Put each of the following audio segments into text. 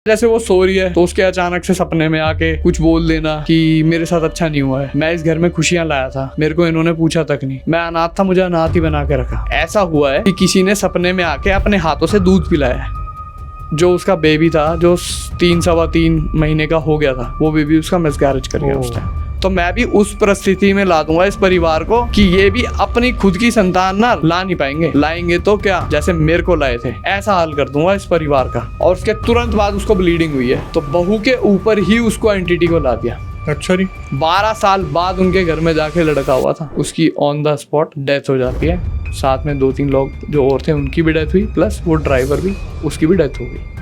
जैसे वो सो रही है तो उसके अचानक से सपने में आके कुछ बोल देना कि मेरे साथ अच्छा नहीं हुआ है, मैं इस घर में खुशियां लाया था, मेरे को इन्होंने पूछा तक नहीं, मैं अनाथ था, मुझे अनाथ ही बना के रखा। ऐसा हुआ है कि किसी ने सपने में आके अपने हाथों से दूध पिलाया है। जो उसका बेबी था, जो 3 महीने का हो गया था, वो बेबी उसका मिसकैरेज कर गया उस टाइम। तो मैं भी उस परिस्थिति में ला दूंगा इस परिवार को कि ये भी अपनी खुद की संतान ना ला नहीं पाएंगे, लाएंगे तो क्या जैसे मेरे को लाए थे, ऐसा हाल कर दूंगा इस परिवार का। और उसके तुरंत बाद उसको ब्लीडिंग हुई है तो बहू के ऊपर ही उसको एंटिटी को ला दिया। अच्छा जी। 12 साल बाद उनके घर में जाके लड़का हुआ था, उसकी ऑन द स्पॉट डेथ हो जाती है। साथ में 2-3 लोग जो और थे उनकी भी डेथ हुई, प्लस वो ड्राइवर भी, उसकी भी डेथ हो गई।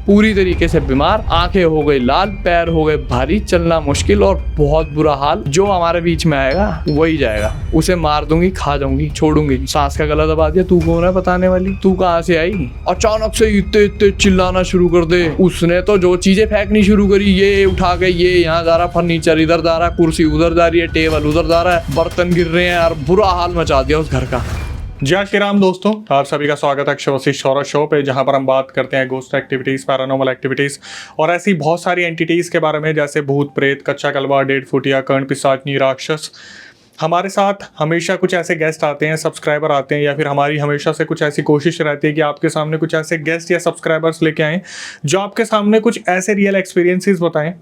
पूरी तरीके से बीमार, आंखें हो गई लाल, पैर हो गए भारी, चलना मुश्किल और बहुत बुरा हाल। जो हमारे बीच में आएगा वही जाएगा, उसे मार दूंगी, खा जाऊंगी, छोड़ूंगी। सांस का गला दबा दिया, तू कौन है बताने वाली, तू कहाँ से आई। अचानक से इतने चिल्लाना शुरू कर दे। उसने तो जो चीजें फेंकनी शुरू करी, ये उठा के ये यहाँ जा रहा, फर्नीचर इधर जा रहा, कुर्सी उधर जा रही है, टेबल उधर जा रहा है, बर्तन गिर रहे हैं यार, बुरा हाल मचा दिया उस घर का। जय श्री राम दोस्तों, आप सभी का स्वागत है अक्षय वशिष्ठ हॉरर शो पे, जहां पर हम बात करते हैं घोस्ट एक्टिविटीज़, पैरानॉर्मल एक्टिविटीज़ और ऐसी बहुत सारी एंटिटीज़ के बारे में, जैसे भूत प्रेत, कच्चा कलवा, डेड फुटिया, कर्ण पिशाचनी, राक्षस। हमारे साथ हमेशा कुछ ऐसे गेस्ट आते हैं, सब्सक्राइबर आते हैं, या फिर हमारी हमेशा से कुछ ऐसी कोशिश रहती है कि आपके सामने कुछ ऐसे गेस्ट या सब्सक्राइबर्स लेके आएँ जो आपके सामने कुछ ऐसे रियल एक्सपीरियंसेस बताएं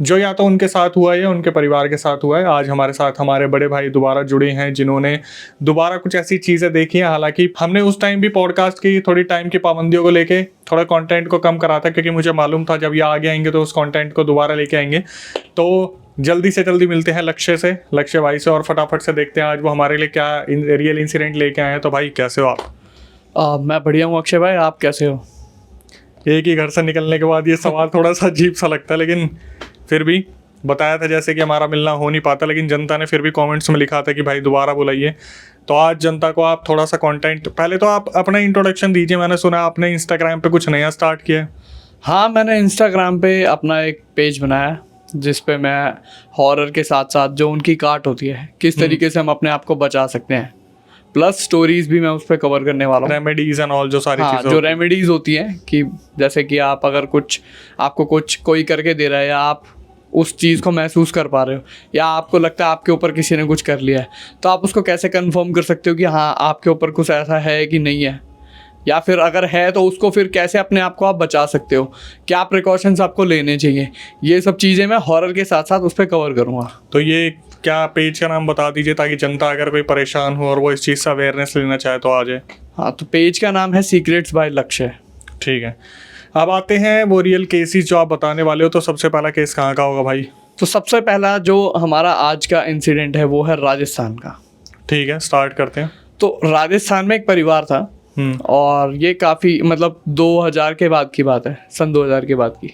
जो या तो उनके साथ हुआ है या उनके परिवार के साथ हुआ है। आज हमारे साथ हमारे बड़े भाई दोबारा जुड़े हैं, जिन्होंने दोबारा कुछ ऐसी चीज़ें देखी हैं। हालांकि हमने उस टाइम भी पॉडकास्ट की थोड़ी टाइम की पाबंदियों को लेके थोड़ा कंटेंट को कम करा था, क्योंकि मुझे मालूम था जब ये आगे आएंगे तो उस कंटेंट को दोबारा लेके आएंगे। तो जल्दी से जल्दी मिलते हैं लक्ष्य भाई से और फटाफट से देखते हैं आज वो हमारे लिए क्या रियल इंसिडेंट लेके आए हैं। तो भाई कैसे हो आप? मैं बढ़िया हूँ अक्षय भाई, आप कैसे हो? एक ही घर से निकलने के बाद ये सवाल थोड़ा सा अजीब सा लगता है, लेकिन फिर भी बताया था जैसे कि हमारा मिलना हो नहीं पाता, लेकिन जनता ने फिर भी कमेंट्स में लिखा था कि भाई दोबारा बुलाइए। तो आज जनता को आप थोड़ा सा कंटेंट, पहले तो आप अपना इंट्रोडक्शन दीजिए। मैंने सुना आपने इंस्टाग्राम पे कुछ नया स्टार्ट किया है। हाँ, मैंने इंस्टाग्राम पे अपना एक पेज बनाया जिस पे मैं हॉरर के साथ साथ जो उनकी काट होती है, किस तरीके से हम अपने आप को बचा सकते हैं, प्लस स्टोरीज भी मैं उस पर कवर करने वाला हूँ। रेमेडीज एंड ऑल जो सारी चीज़ें, जो रेमेडीज होती हैं कि जैसे कि आप अगर आपको कुछ कोई करके दे रहा है, या आप उस चीज़ को महसूस कर पा रहे हो, या आपको लगता है आपके ऊपर किसी ने कुछ कर लिया है, तो आप उसको कैसे कंफर्म कर सकते हो कि हाँ आपके ऊपर कुछ ऐसा है कि नहीं है, या फिर अगर है तो उसको फिर कैसे अपने आप को आप बचा सकते हो, क्या प्रिकॉशंस आपको लेने चाहिए। ये सब चीज़ें मैं हॉरर के साथ साथ उस पर कवर करूँगा। तो ये क्या पेज का नाम बता दीजिए, ताकि जनता अगर कोई परेशान हो और वो इस चीज़ से अवेयरनेस लेना चाहे तो आ जाए। हाँ, तो पेज का नाम है सीक्रेट्स बाय लक्ष्य। ठीक है, अब आते हैं वो रियल केसेस जो आप बताने वाले हो। तो सबसे पहला केस कहाँ का होगा भाई? तो सबसे पहला जो हमारा आज का इंसिडेंट है वो है राजस्थान का। ठीक है, स्टार्ट करते हैं। तो राजस्थान में एक परिवार था, और ये काफ़ी 2000 के बाद की बात है, सन 2000 के बाद की।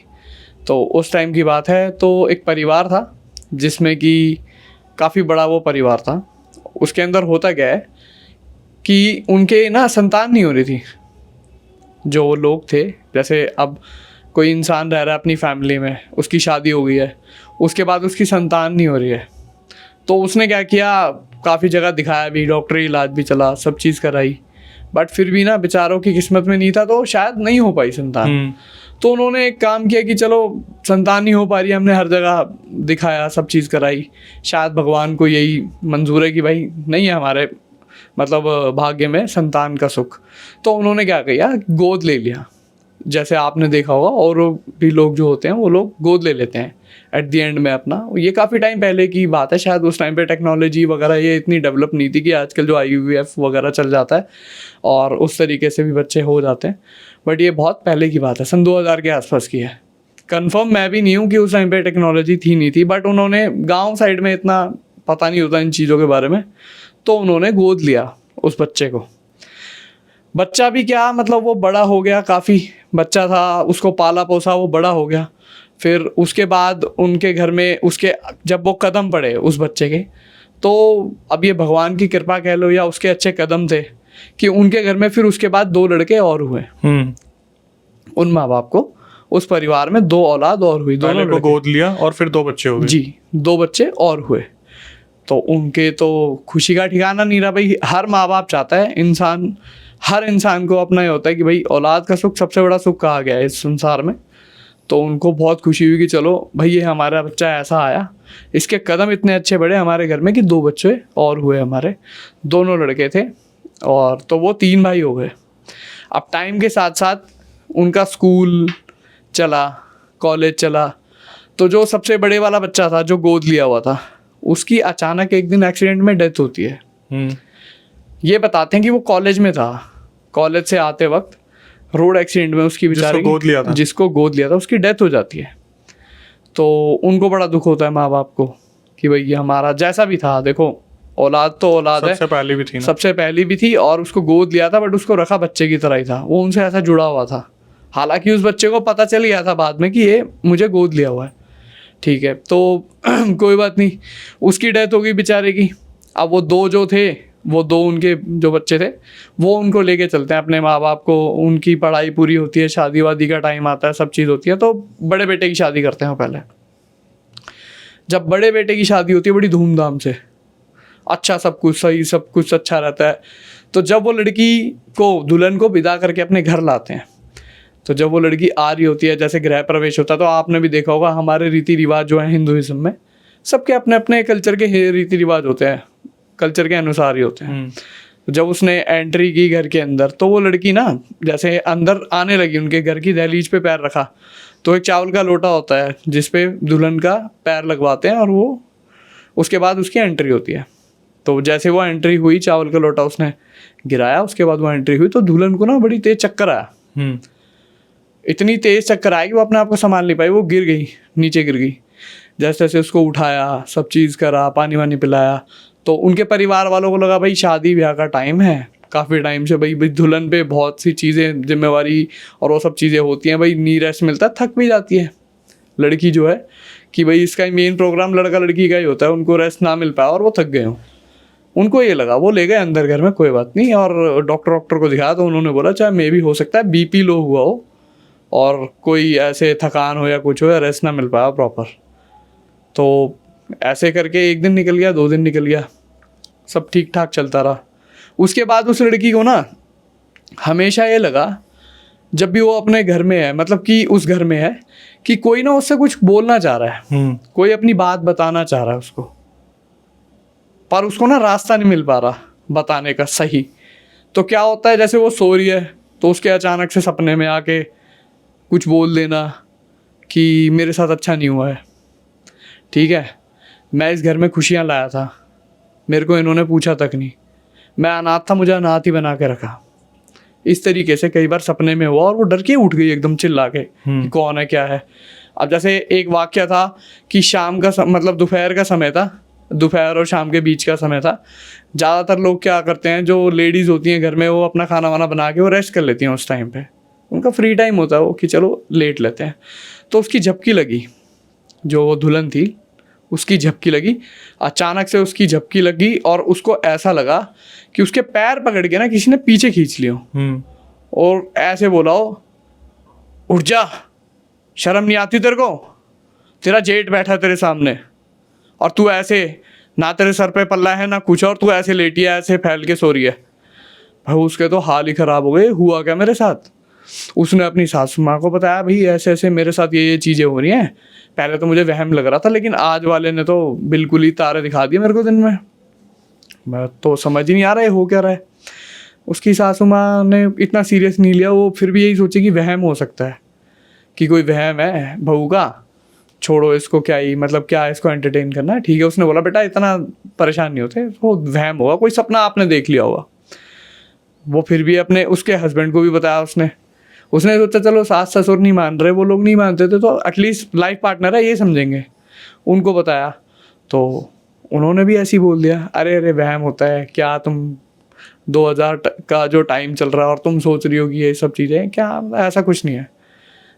तो उस टाइम की बात है। तो एक परिवार था जिसमें कि काफ़ी बड़ा वो परिवार था। उसके अंदर होता क्या है कि उनके ना संतान नहीं हो रही थी। जो लोग थे, जैसे अब कोई इंसान रह रहा है अपनी फैमिली में, उसकी शादी हो गई है, उसके बाद उसकी संतान नहीं हो रही है, तो उसने क्या किया, काफ़ी जगह दिखाया भी, डॉक्टरी इलाज भी चला, सब चीज़ कराई, बट फिर भी ना बेचारों की किस्मत में नहीं था, तो शायद नहीं हो पाई संतान। तो उन्होंने एक काम किया कि चलो संतान नहीं हो पा रही है, हमने हर जगह दिखाया, सब चीज़ कराई, शायद भगवान को यही मंजूर है कि भाई नहीं है हमारे भाग्य में संतान का सुख। तो उन्होंने क्या किया, गोद ले लिया। जैसे आपने देखा होगा और भी लोग जो होते हैं वो लोग गोद ले लेते हैं एट द एंड में अपना। ये काफ़ी टाइम पहले की बात है, शायद उस टाइम पे टेक्नोलॉजी वगैरह ये इतनी डेवलप नहीं थी कि आजकल जो IVF वगैरह चल जाता है और उस तरीके से भी बच्चे हो जाते हैं, बट ये बहुत पहले की बात है, सन 2000 के आसपास की है। कंफर्म मैं भी नहीं हूँ कि उस टाइम पे टेक्नोलॉजी थी नहीं थी, बट उन्होंने गाँव साइड में इतना पता नहीं होता इन चीज़ों के बारे में, तो उन्होंने गोद लिया उस बच्चे को। बच्चा भी क्या वो बड़ा हो गया, काफ़ी बच्चा था, उसको पाला पोसा, वो बड़ा हो गया। फिर उसके बाद उनके घर में उसके जब वो कदम पड़े उस बच्चे के, तो अब ये भगवान की कृपा कह लो या उसके अच्छे कदम थे कि उनके घर में फिर उसके बाद 2 लड़के और हुए। उन माँ बाप को, उस परिवार में 2 औलाद और हुई, दोनों को गोद लिया और फिर 2 बच्चे हो गए। जी, 2 बच्चे और हुए। तो उनके तो खुशी का ठिकाना नहीं रहा भाई। हर माँ बाप चाहता है इंसान हर इंसान को अपना ये होता है कि भाई औलाद का सुख सबसे बड़ा सुख कहा गया है इस संसार में। तो उनको बहुत खुशी हुई कि चलो भाई ये हमारा बच्चा ऐसा आया, इसके कदम इतने अच्छे बढ़े हमारे घर में कि 2 बच्चे और हुए हमारे, दोनों लड़के थे, और तो वो 3 भाई हो गए। अब टाइम के साथ साथ उनका स्कूल चला, कॉलेज चला, तो जो सबसे बड़े वाला बच्चा था जो गोद लिया हुआ था, उसकी अचानक एक दिन एक्सीडेंट में डेथ होती है। ये बताते हैं कि वो कॉलेज में था, कॉलेज से आते वक्त रोड एक्सीडेंट में उसकी बेचारे जिसको गोद लिया था उसकी डेथ हो जाती है। तो उनको बड़ा दुख होता है माँ बाप को कि भाई ये हमारा जैसा भी था, देखो औलाद तो औलाद है, सबसे पहली भी थी ना, सबसे पहली भी थी, और उसको गोद लिया था बट उसको रखा बच्चे की तरह ही था, वो उनसे ऐसा जुड़ा हुआ था। हालांकि उस बच्चे को पता चल गया था बाद में कि ये मुझे गोद लिया हुआ है, ठीक है, तो कोई बात नहीं, उसकी डेथ हो गई बेचारे की। अब वो 2 जो थे, वो 2 उनके जो बच्चे थे वो उनको लेके चलते हैं अपने माँ बाप को, उनकी पढ़ाई पूरी होती है, शादी वादी का टाइम आता है, सब चीज़ होती है, तो बड़े बेटे की शादी करते हैं पहले। जब बड़े बेटे की शादी होती है बड़ी धूमधाम से, अच्छा सब कुछ सही, सब कुछ अच्छा रहता है, तो जब वो लड़की को, दुल्हन को विदा करके अपने घर लाते हैं, तो जब वो लड़की आ रही होती है, जैसे गृह प्रवेश होता है, तो आपने भी देखा होगा हमारे रीति रिवाज जो है हिंदुइज्म में, सबके अपने अपने कल्चर के रीति रिवाज होते हैं, कल्चर के अनुसार ही होते हैं। तो जब उसने एंट्री की घर के अंदर, तो वो लड़की ना जैसे अंदर आने लगी, उनके घर की दहलीज पे पैर रखा, तो एक चावल का लोटा होता है जिसपे दुल्हन का पैर लगवाते हैं, और वो उसके बाद उसकी एंट्री होती है। तो जैसे वो एंट्री हुई, चावल का लोटा उसने गिराया, उसके बाद वो एंट्री हुई, तो दुल्हन को ना बड़ी तेज चक्कर आया, इतनी तेज चक्कर आई कि वो अपने आप को संभाल नहीं पाई, वो गिर गई, नीचे गिर गई। जैसे जैसे उसको उठाया, सब चीज़ करा, पानी वानी पिलाया, तो उनके परिवार वालों को लगा भाई शादी ब्याह का टाइम है, काफ़ी टाइम से भाई दुल्हन पे बहुत सी चीज़ें, जिम्मेवारी और वो सब चीज़ें होती हैं, भाई नी रेस्ट मिलता है, थक भी जाती है लड़की जो है, कि भाई इसका मेन प्रोग्राम लड़का लड़की का ही होता है, उनको रेस्ट ना मिल पाया और वो थक गए हों। उनको ये लगा, वो ले गए अंदर घर में, कोई बात नहीं, और डॉक्टर को दिखाया, तो उन्होंने बोला चाहे मे भी हो सकता है बीपी लो हुआ हो और कोई ऐसे थकान हो या कुछ हो, या रेस्ट ना मिल पाया प्रॉपर। तो ऐसे करके 1 दिन निकल गया, 2 दिन निकल गया, सब ठीक ठाक चलता रहा। उसके बाद उस लड़की को ना हमेशा ये लगा, जब भी वो अपने घर में है, मतलब कि उस घर में है, कि कोई ना उससे कुछ बोलना चाह रहा है, कोई अपनी बात बताना चाह रहा है उसको, पर उसको ना रास्ता नहीं मिल पा रहा बताने का सही। तो क्या होता है, जैसे वो सो रही है तो उसके अचानक से सपने में आके कुछ बोल देना कि मेरे साथ अच्छा नहीं हुआ है, ठीक है, मैं इस घर में खुशियाँ लाया था, मेरे को इन्होंने पूछा तक नहीं, मैं अनाथ था, मुझे अनाथ ही बना के रखा। इस तरीके से कई बार सपने में हुआ, और वो डर के उठ गई एकदम चिल्ला के कि कौन है क्या है। अब जैसे एक वाक्य था कि शाम का मतलब दोपहर का समय था, दोपहर और शाम के बीच का समय था। ज़्यादातर लोग क्या करते हैं, जो लेडीज़ होती हैं घर में, वो अपना खाना वाना बना के वो रेस्ट कर लेती हैं उस टाइम पे, उनका फ्री टाइम होता है वो, कि चलो लेट लेते हैं। तो उसकी झपकी लगी, जो दुल्हन थी उसकी झपकी लगी, अचानक से उसकी झपकी लगी, और उसको ऐसा लगा कि उसके पैर पकड़ के ना किसी ने पीछे खींच लियो, और ऐसे बोला हो, उठ जा, शर्म नहीं आती तेरे को, तेरा जेठ बैठा तेरे सामने, और तू ऐसे, ना तेरे सर पे पल्ला है ना कुछ, और तू ऐसे लेटी है, ऐसे फैल के सो रही है। भाई उसके तो हाल ही ख़राब हो गए, हुआ क्या मेरे साथ। उसने अपनी सासू माँ को बताया, भाई ऐसे ऐसे मेरे साथ ये चीज़ें हो रही हैं। पहले तो मुझे वहम लग रहा था, लेकिन आज वाले ने तो बिल्कुल ही तारे दिखा दिए मेरे को दिन में, मैं तो समझ ही नहीं आ रहा है हो क्या रहा है। उसकी सासू माँ ने इतना सीरियस नहीं लिया, वो फिर भी यही सोचे कि वहम हो सकता है, कि कोई वहम है बहू का, छोड़ो इसको, क्या ही मतलब क्या इसको एंटरटेन करना है, ठीक है। उसने बोला बेटा इतना परेशान नहीं होते, वो वहम होगा, कोई सपना आपने देख लिया होगा। वो फिर भी अपने उसके हस्बैंड को भी बताया उसने सोचा चलो सास ससुर नहीं मान रहे, वो लोग नहीं मानते थे, तो एटलीस्ट लाइफ पार्टनर है ये समझेंगे, उनको बताया। तो उन्होंने भी ऐसे ही बोल दिया, अरे अरे वहम होता है क्या, तुम 2000 का जो टाइम चल रहा है और तुम सोच रही हो कि ये सब चीज़ें क्या, ऐसा कुछ नहीं है,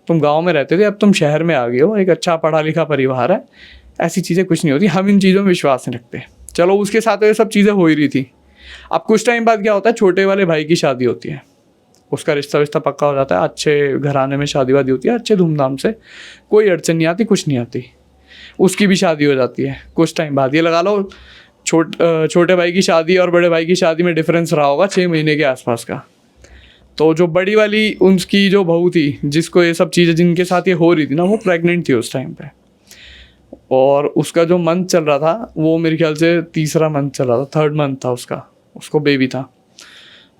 तुम गांव में रहते थे अब तुम शहर में आ गए हो, एक अच्छा पढ़ा लिखा परिवार है, ऐसी चीज़ें कुछ नहीं होती, हम इन चीज़ों में विश्वास नहीं रखते। चलो उसके साथ ये सब चीज़ें हो ही रही थी। अब कुछ टाइम बाद क्या होता है, छोटे वाले भाई की शादी होती है, उसका रिश्ता विश्ता पक्का हो जाता है, अच्छे घराने में शादी वादी होती है, अच्छे धूमधाम से, कोई अड़चन नहीं आती, कुछ नहीं आती। उसकी भी शादी हो जाती है कुछ टाइम बाद, ये लगा लो छोटे भाई की शादी और बड़े भाई की शादी में डिफरेंस रहा होगा 6 महीने के आसपास का। तो जो बड़ी वाली उनकी जो बहू थी, जिसको ये सब चीज़ें जिनके साथ ये हो रही थी ना, वो प्रेग्नेंट थी उस टाइम पे। और उसका जो मंथ चल रहा था वो मेरे ख्याल से तीसरा मंथ चल रहा था, 3rd मंथ था उसका, उसको बेबी था।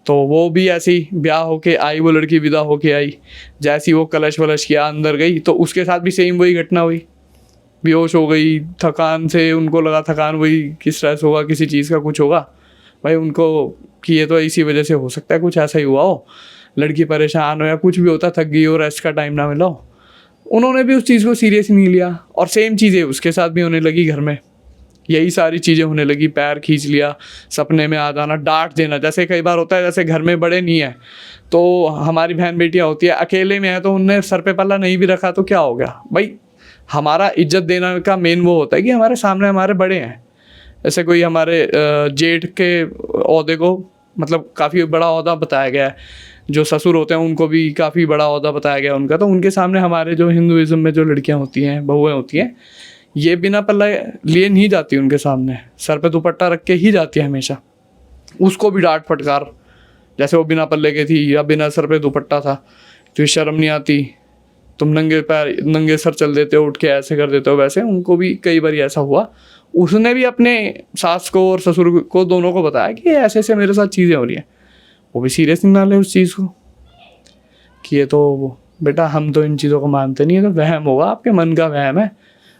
तो वो भी ऐसे ही ब्याह होके आई, वो लड़की विदा होके आई, जैसी वो कलश वलश किया अंदर गई तो उसके साथ भी सेम वही घटना हुई, बेहोश हो गई थकान से। उनको लगा थकान वही कि स्ट्रेस होगा, किसी चीज़ का कुछ होगा भाई उनको, कि ये तो इसी वजह से हो सकता है, कुछ ऐसा ही हुआ हो, लड़की परेशान हो या कुछ भी होता, थक गई हो, रेस्ट का टाइम ना मिला हो। उन्होंने भी उस चीज़ को सीरियस नहीं लिया और सेम चीज़ें उसके साथ भी होने लगी। घर में यही सारी चीज़ें होने लगी, पैर खींच लिया, सपने में आ जाना, डांट देना। जैसे कई बार होता है, जैसे घर में बड़े नहीं है तो हमारी बहन बेटियाँ होती है, अकेले में है तो उनने सर पे पल्ला नहीं भी रखा तो क्या हो गया भाई, हमारा इज्जत देने का मेन वो होता है कि हमारे सामने हमारे बड़े हैं। जैसे कोई हमारे जेठ के ओहदे को मतलब काफ़ी बड़ा ओहदा बताया गया है, जो ससुर होते हैं उनको भी काफ़ी बड़ा ओहदा बताया गया है उनका, तो उनके सामने हमारे जो हिंदुज़म में जो लड़कियां होती हैं, बहुएँ होती हैं, ये बिना पल्ला लिए नहीं जाती उनके सामने, सर पे दुपट्टा रख के ही जाती है हमेशा। उसको भी डांट फटकार, जैसे वो बिना पल्ले की थी या बिना सर पे दुपट्टा था, तो शर्म नहीं आती, तुम नंगे पैर नंगे सर चल देते हो, उठ के ऐसे कर देते हो, वैसे उनको भी कई बार ऐसा हुआ। उसने भी अपने सास को और ससुर को दोनों को बताया कि ऐसे ऐसे मेरे साथ चीज़ें हो रही हैं। वो भी सीरियस नहीं ना ले उस चीज़ को कि ये तो बेटा हम तो इन चीज़ों को मानते नहीं है, तो वहम होगा, आपके मन का वहम है।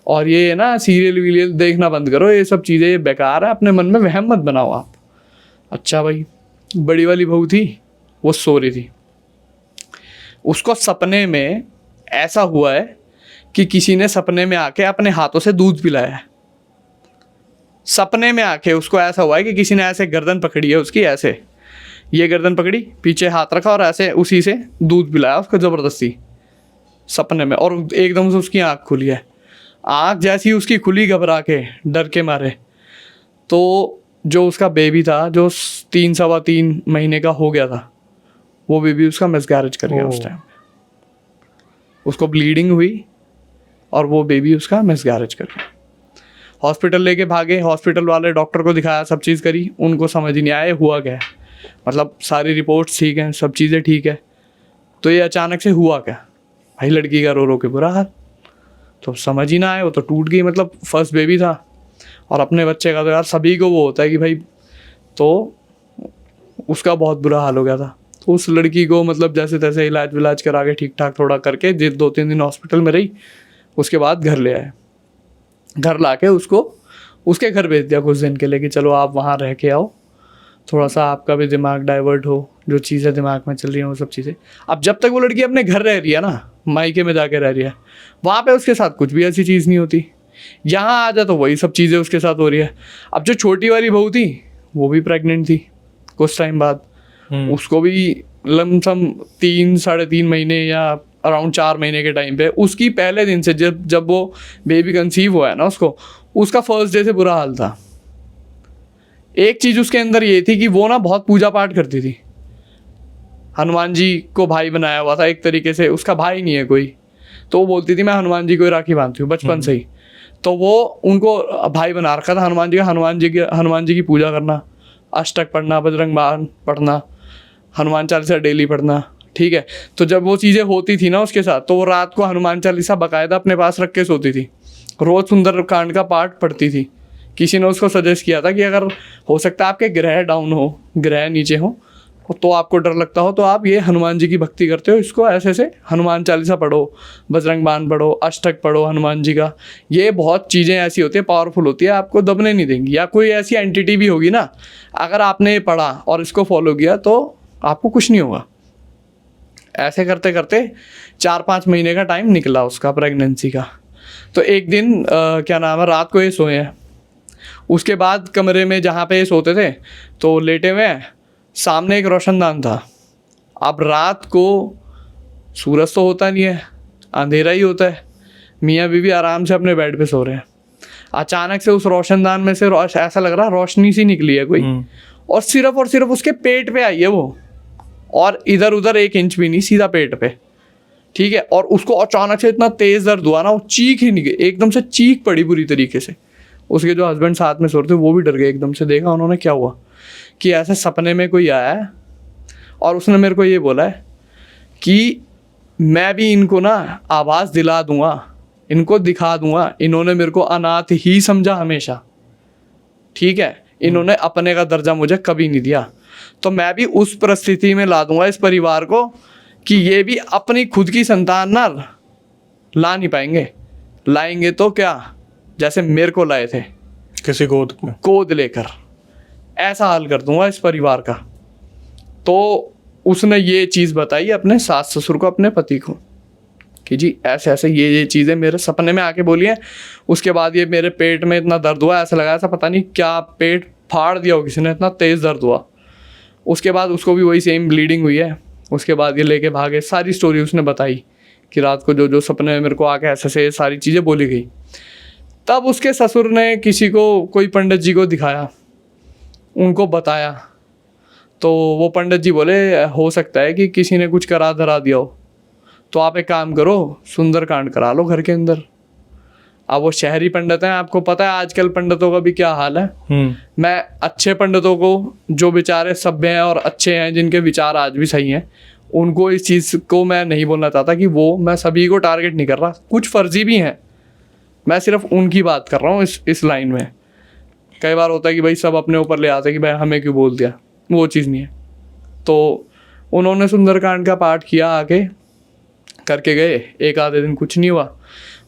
और ये ना सीरियल वीरियल देखना बंद करो, ये सब चीज़ें ये बेकार है, अपने मन में वहम मत बनाओ आप। अच्छा भाई, बड़ी वाली बहू थी, वो सो रही थी, उसको सपने में ऐसा हुआ है कि किसी ने सपने में आके अपने हाथों से दूध पिलाया है। सपने में आके उसको ऐसा हुआ है कि किसी ने ऐसे गर्दन पकड़ी है उसकी, ऐसे ये गर्दन पकड़ी, पीछे हाथ रखा और ऐसे उसी से दूध पिलाया उसको ज़बरदस्ती सपने में, और एकदम से उसकी आँख खुली है। आँख जैसी उसकी खुली, घबरा के डर के मारे, तो जो उसका बेबी था जो 3 महीने का हो गया था, वो बेबी उसका मिसकैरेज कर गया उस टाइम। उसको ब्लीडिंग हुई और वो बेबी उसका मिसकैरेज कर गया। हॉस्पिटल लेके भागे, हॉस्पिटल वाले डॉक्टर को दिखाया, सब चीज़ करी, उनको समझ ही नहीं आया हुआ क्या है। मतलब सारी रिपोर्ट्स ठीक हैं, सब चीज़ें ठीक है, तो ये अचानक से हुआ क्या भाई। लड़की का रो रो के बुरा हाल, तो समझ ही ना आए, वो तो टूट गई। मतलब फर्स्ट बेबी था और अपने बच्चे का तो यार सभी को वो होता है कि भाई, तो उसका बहुत बुरा हाल हो गया था। तो उस लड़की को मतलब जैसे तैसे इलाज विलाज करा के ठीक ठाक थोड़ा करके 2-3 दिन हॉस्पिटल में रही, उसके बाद घर ले आए। घर ला के उसको उसके घर भेज दिया कुछ दिन के लिए कि चलो आप वहाँ रह के आओ, थोड़ा सा आपका भी दिमाग डाइवर्ट हो, जो चीज़ें दिमाग में चल रही हैं वो सब चीज़ें। अब जब तक वो लड़की अपने घर रह रही है ना, मायके में जाके रह रही है, वहाँ पे उसके साथ कुछ भी ऐसी चीज़ नहीं होती। यहाँ आ जा तो वही सब चीज़ें उसके साथ हो रही है। अब जो छोटी वाली बहू थी वो भी प्रेग्नेंट थी कुछ टाइम बाद, उसको भी लमसम 3-3.5 महीने या अराउंड 4 महीने के टाइम पे, उसकी पहले दिन से जब वो बेबी कंसीव हुआ है ना, उसका फर्स्ट डे से बुरा हाल था। एक चीज़ उसके अंदर ये थी कि वो ना बहुत पूजा पाठ करती थी, हनुमान जी को भाई बनाया हुआ था एक तरीके से, उसका भाई नहीं है कोई, तो वो बोलती थी मैं हनुमान जी को राखी बांधती हूँ बचपन से ही। तो वो उनको भाई बना रखा था हनुमान जी का, हनुमान जी की पूजा करना, अष्टक पढ़ना, बजरंग बाण पढ़ना, हनुमान चालीसा डेली पढ़ना, ठीक है। तो जब वो चीज़ें होती थी ना उसके साथ, तो वो रात को हनुमान चालीसा बाकायदा अपने पास रख के सोती थी, रोज़ सुंदर कांड का पाठ पढ़ती थी। किसी ने उसको सजेस्ट किया था कि अगर हो सकता है आपके ग्रह डाउन हो, ग्रह नीचे हो, तो आपको डर लगता हो, तो आप ये हनुमान जी की भक्ति करते हो, इसको ऐसे ऐसे हनुमान चालीसा पढ़ो, बजरंग बाण पढ़ो, अष्टक पढ़ो हनुमान जी का। ये बहुत चीज़ें ऐसी होती है, पावरफुल होती है, आपको दबने नहीं देंगी। या कोई ऐसी एंटिटी भी होगी ना, अगर आपने ये पढ़ा और इसको फॉलो किया तो आपको कुछ नहीं होगा। ऐसे करते करते 4-5 महीने का टाइम निकला उसका प्रेगनेंसी का। तो एक दिन क्या नाम है, रात को ये सोए हैं, उसके बाद कमरे में जहाँ पे ये सोते थे तो लेटे हुए हैं, सामने एक रोशनदान था। अब रात को सूरज तो होता नहीं है, अंधेरा ही होता है, मियाँ बीवी आराम से अपने बेड पे सो रहे हैं। अचानक से उस रोशनदान में से ऐसा लग रहा रोशनी सी निकली है कोई, और सिर्फ उसके पेट पे आई है वो, और इधर उधर 1 इंच भी नहीं, सीधा पेट पे, ठीक है। और उसको अचानक से इतना तेज़ दर्द हुआ ना, वो चीख ही निकली, एकदम से चीख पड़ी बुरी तरीके से। उसके जो हस्बैंड साथ में सो रहे थे वो भी डर गए, एकदम से देखा उन्होंने क्या हुआ, कि ऐसे सपने में कोई आया है और उसने मेरे को ये बोला है कि मैं भी इनको ना आवाज़ दिला दूंगा, इनको दिखा दूंगा। इन्होंने मेरे को अनाथ ही समझा हमेशा, ठीक है, इन्होंने अपने का दर्जा मुझे कभी नहीं दिया। तो मैं भी उस परिस्थिति में ला दूंगा इस परिवार को कि ये भी अपनी खुद की संतान ना ला नहीं पाएंगे। लाएंगे तो क्या, जैसे मेरे को लाए थे, किसी गोद लेकर, ऐसा हाल कर दूंगा इस परिवार का। तो उसने ये चीज़ बताई अपने सास ससुर को, अपने पति को, कि जी ऐसे ऐसे ये चीज़ें मेरे सपने में आके बोली हैं। उसके बाद ये मेरे पेट में इतना दर्द हुआ, ऐसा लगा ऐसा पता नहीं क्या पेट फाड़ दिया हो किसी ने, इतना तेज़ दर्द हुआ। उसके बाद उसको भी वही सेम ब्लीडिंग हुई है। उसके बाद ये लेके भागे, सारी स्टोरी उसने बताई कि रात को जो जो सपने में मेरे को आके ऐसे ऐसे सारी चीज़ें बोली गई। तब उसके ससुर ने किसी को, कोई पंडित जी को दिखाया, उनको बताया। तो वो पंडित जी बोले हो सकता है कि किसी ने कुछ करा धरा दिया हो, तो आप एक काम करो, सुंदरकांड करा लो घर के अंदर। अब वो शहरी पंडित हैं, आपको पता है आजकल पंडितों का भी क्या हाल है। मैं अच्छे पंडितों को, जो बेचारे सभ्य हैं और अच्छे हैं, जिनके विचार आज भी सही हैं, उनको इस चीज़ को मैं नहीं बोलना चाहता कि वो, मैं सभी को टारगेट नहीं कर रहा, कुछ फर्जी भी हैं, मैं सिर्फ उनकी बात कर रहा हूँ इस लाइन में। कई बार होता है कि भाई सब अपने ऊपर ले आते हैं कि भाई हमें क्यों बोल दिया, वो चीज़ नहीं है। तो उन्होंने सुंदरकांड का पाठ किया, आके करके गए, एक आधे दिन कुछ नहीं हुआ।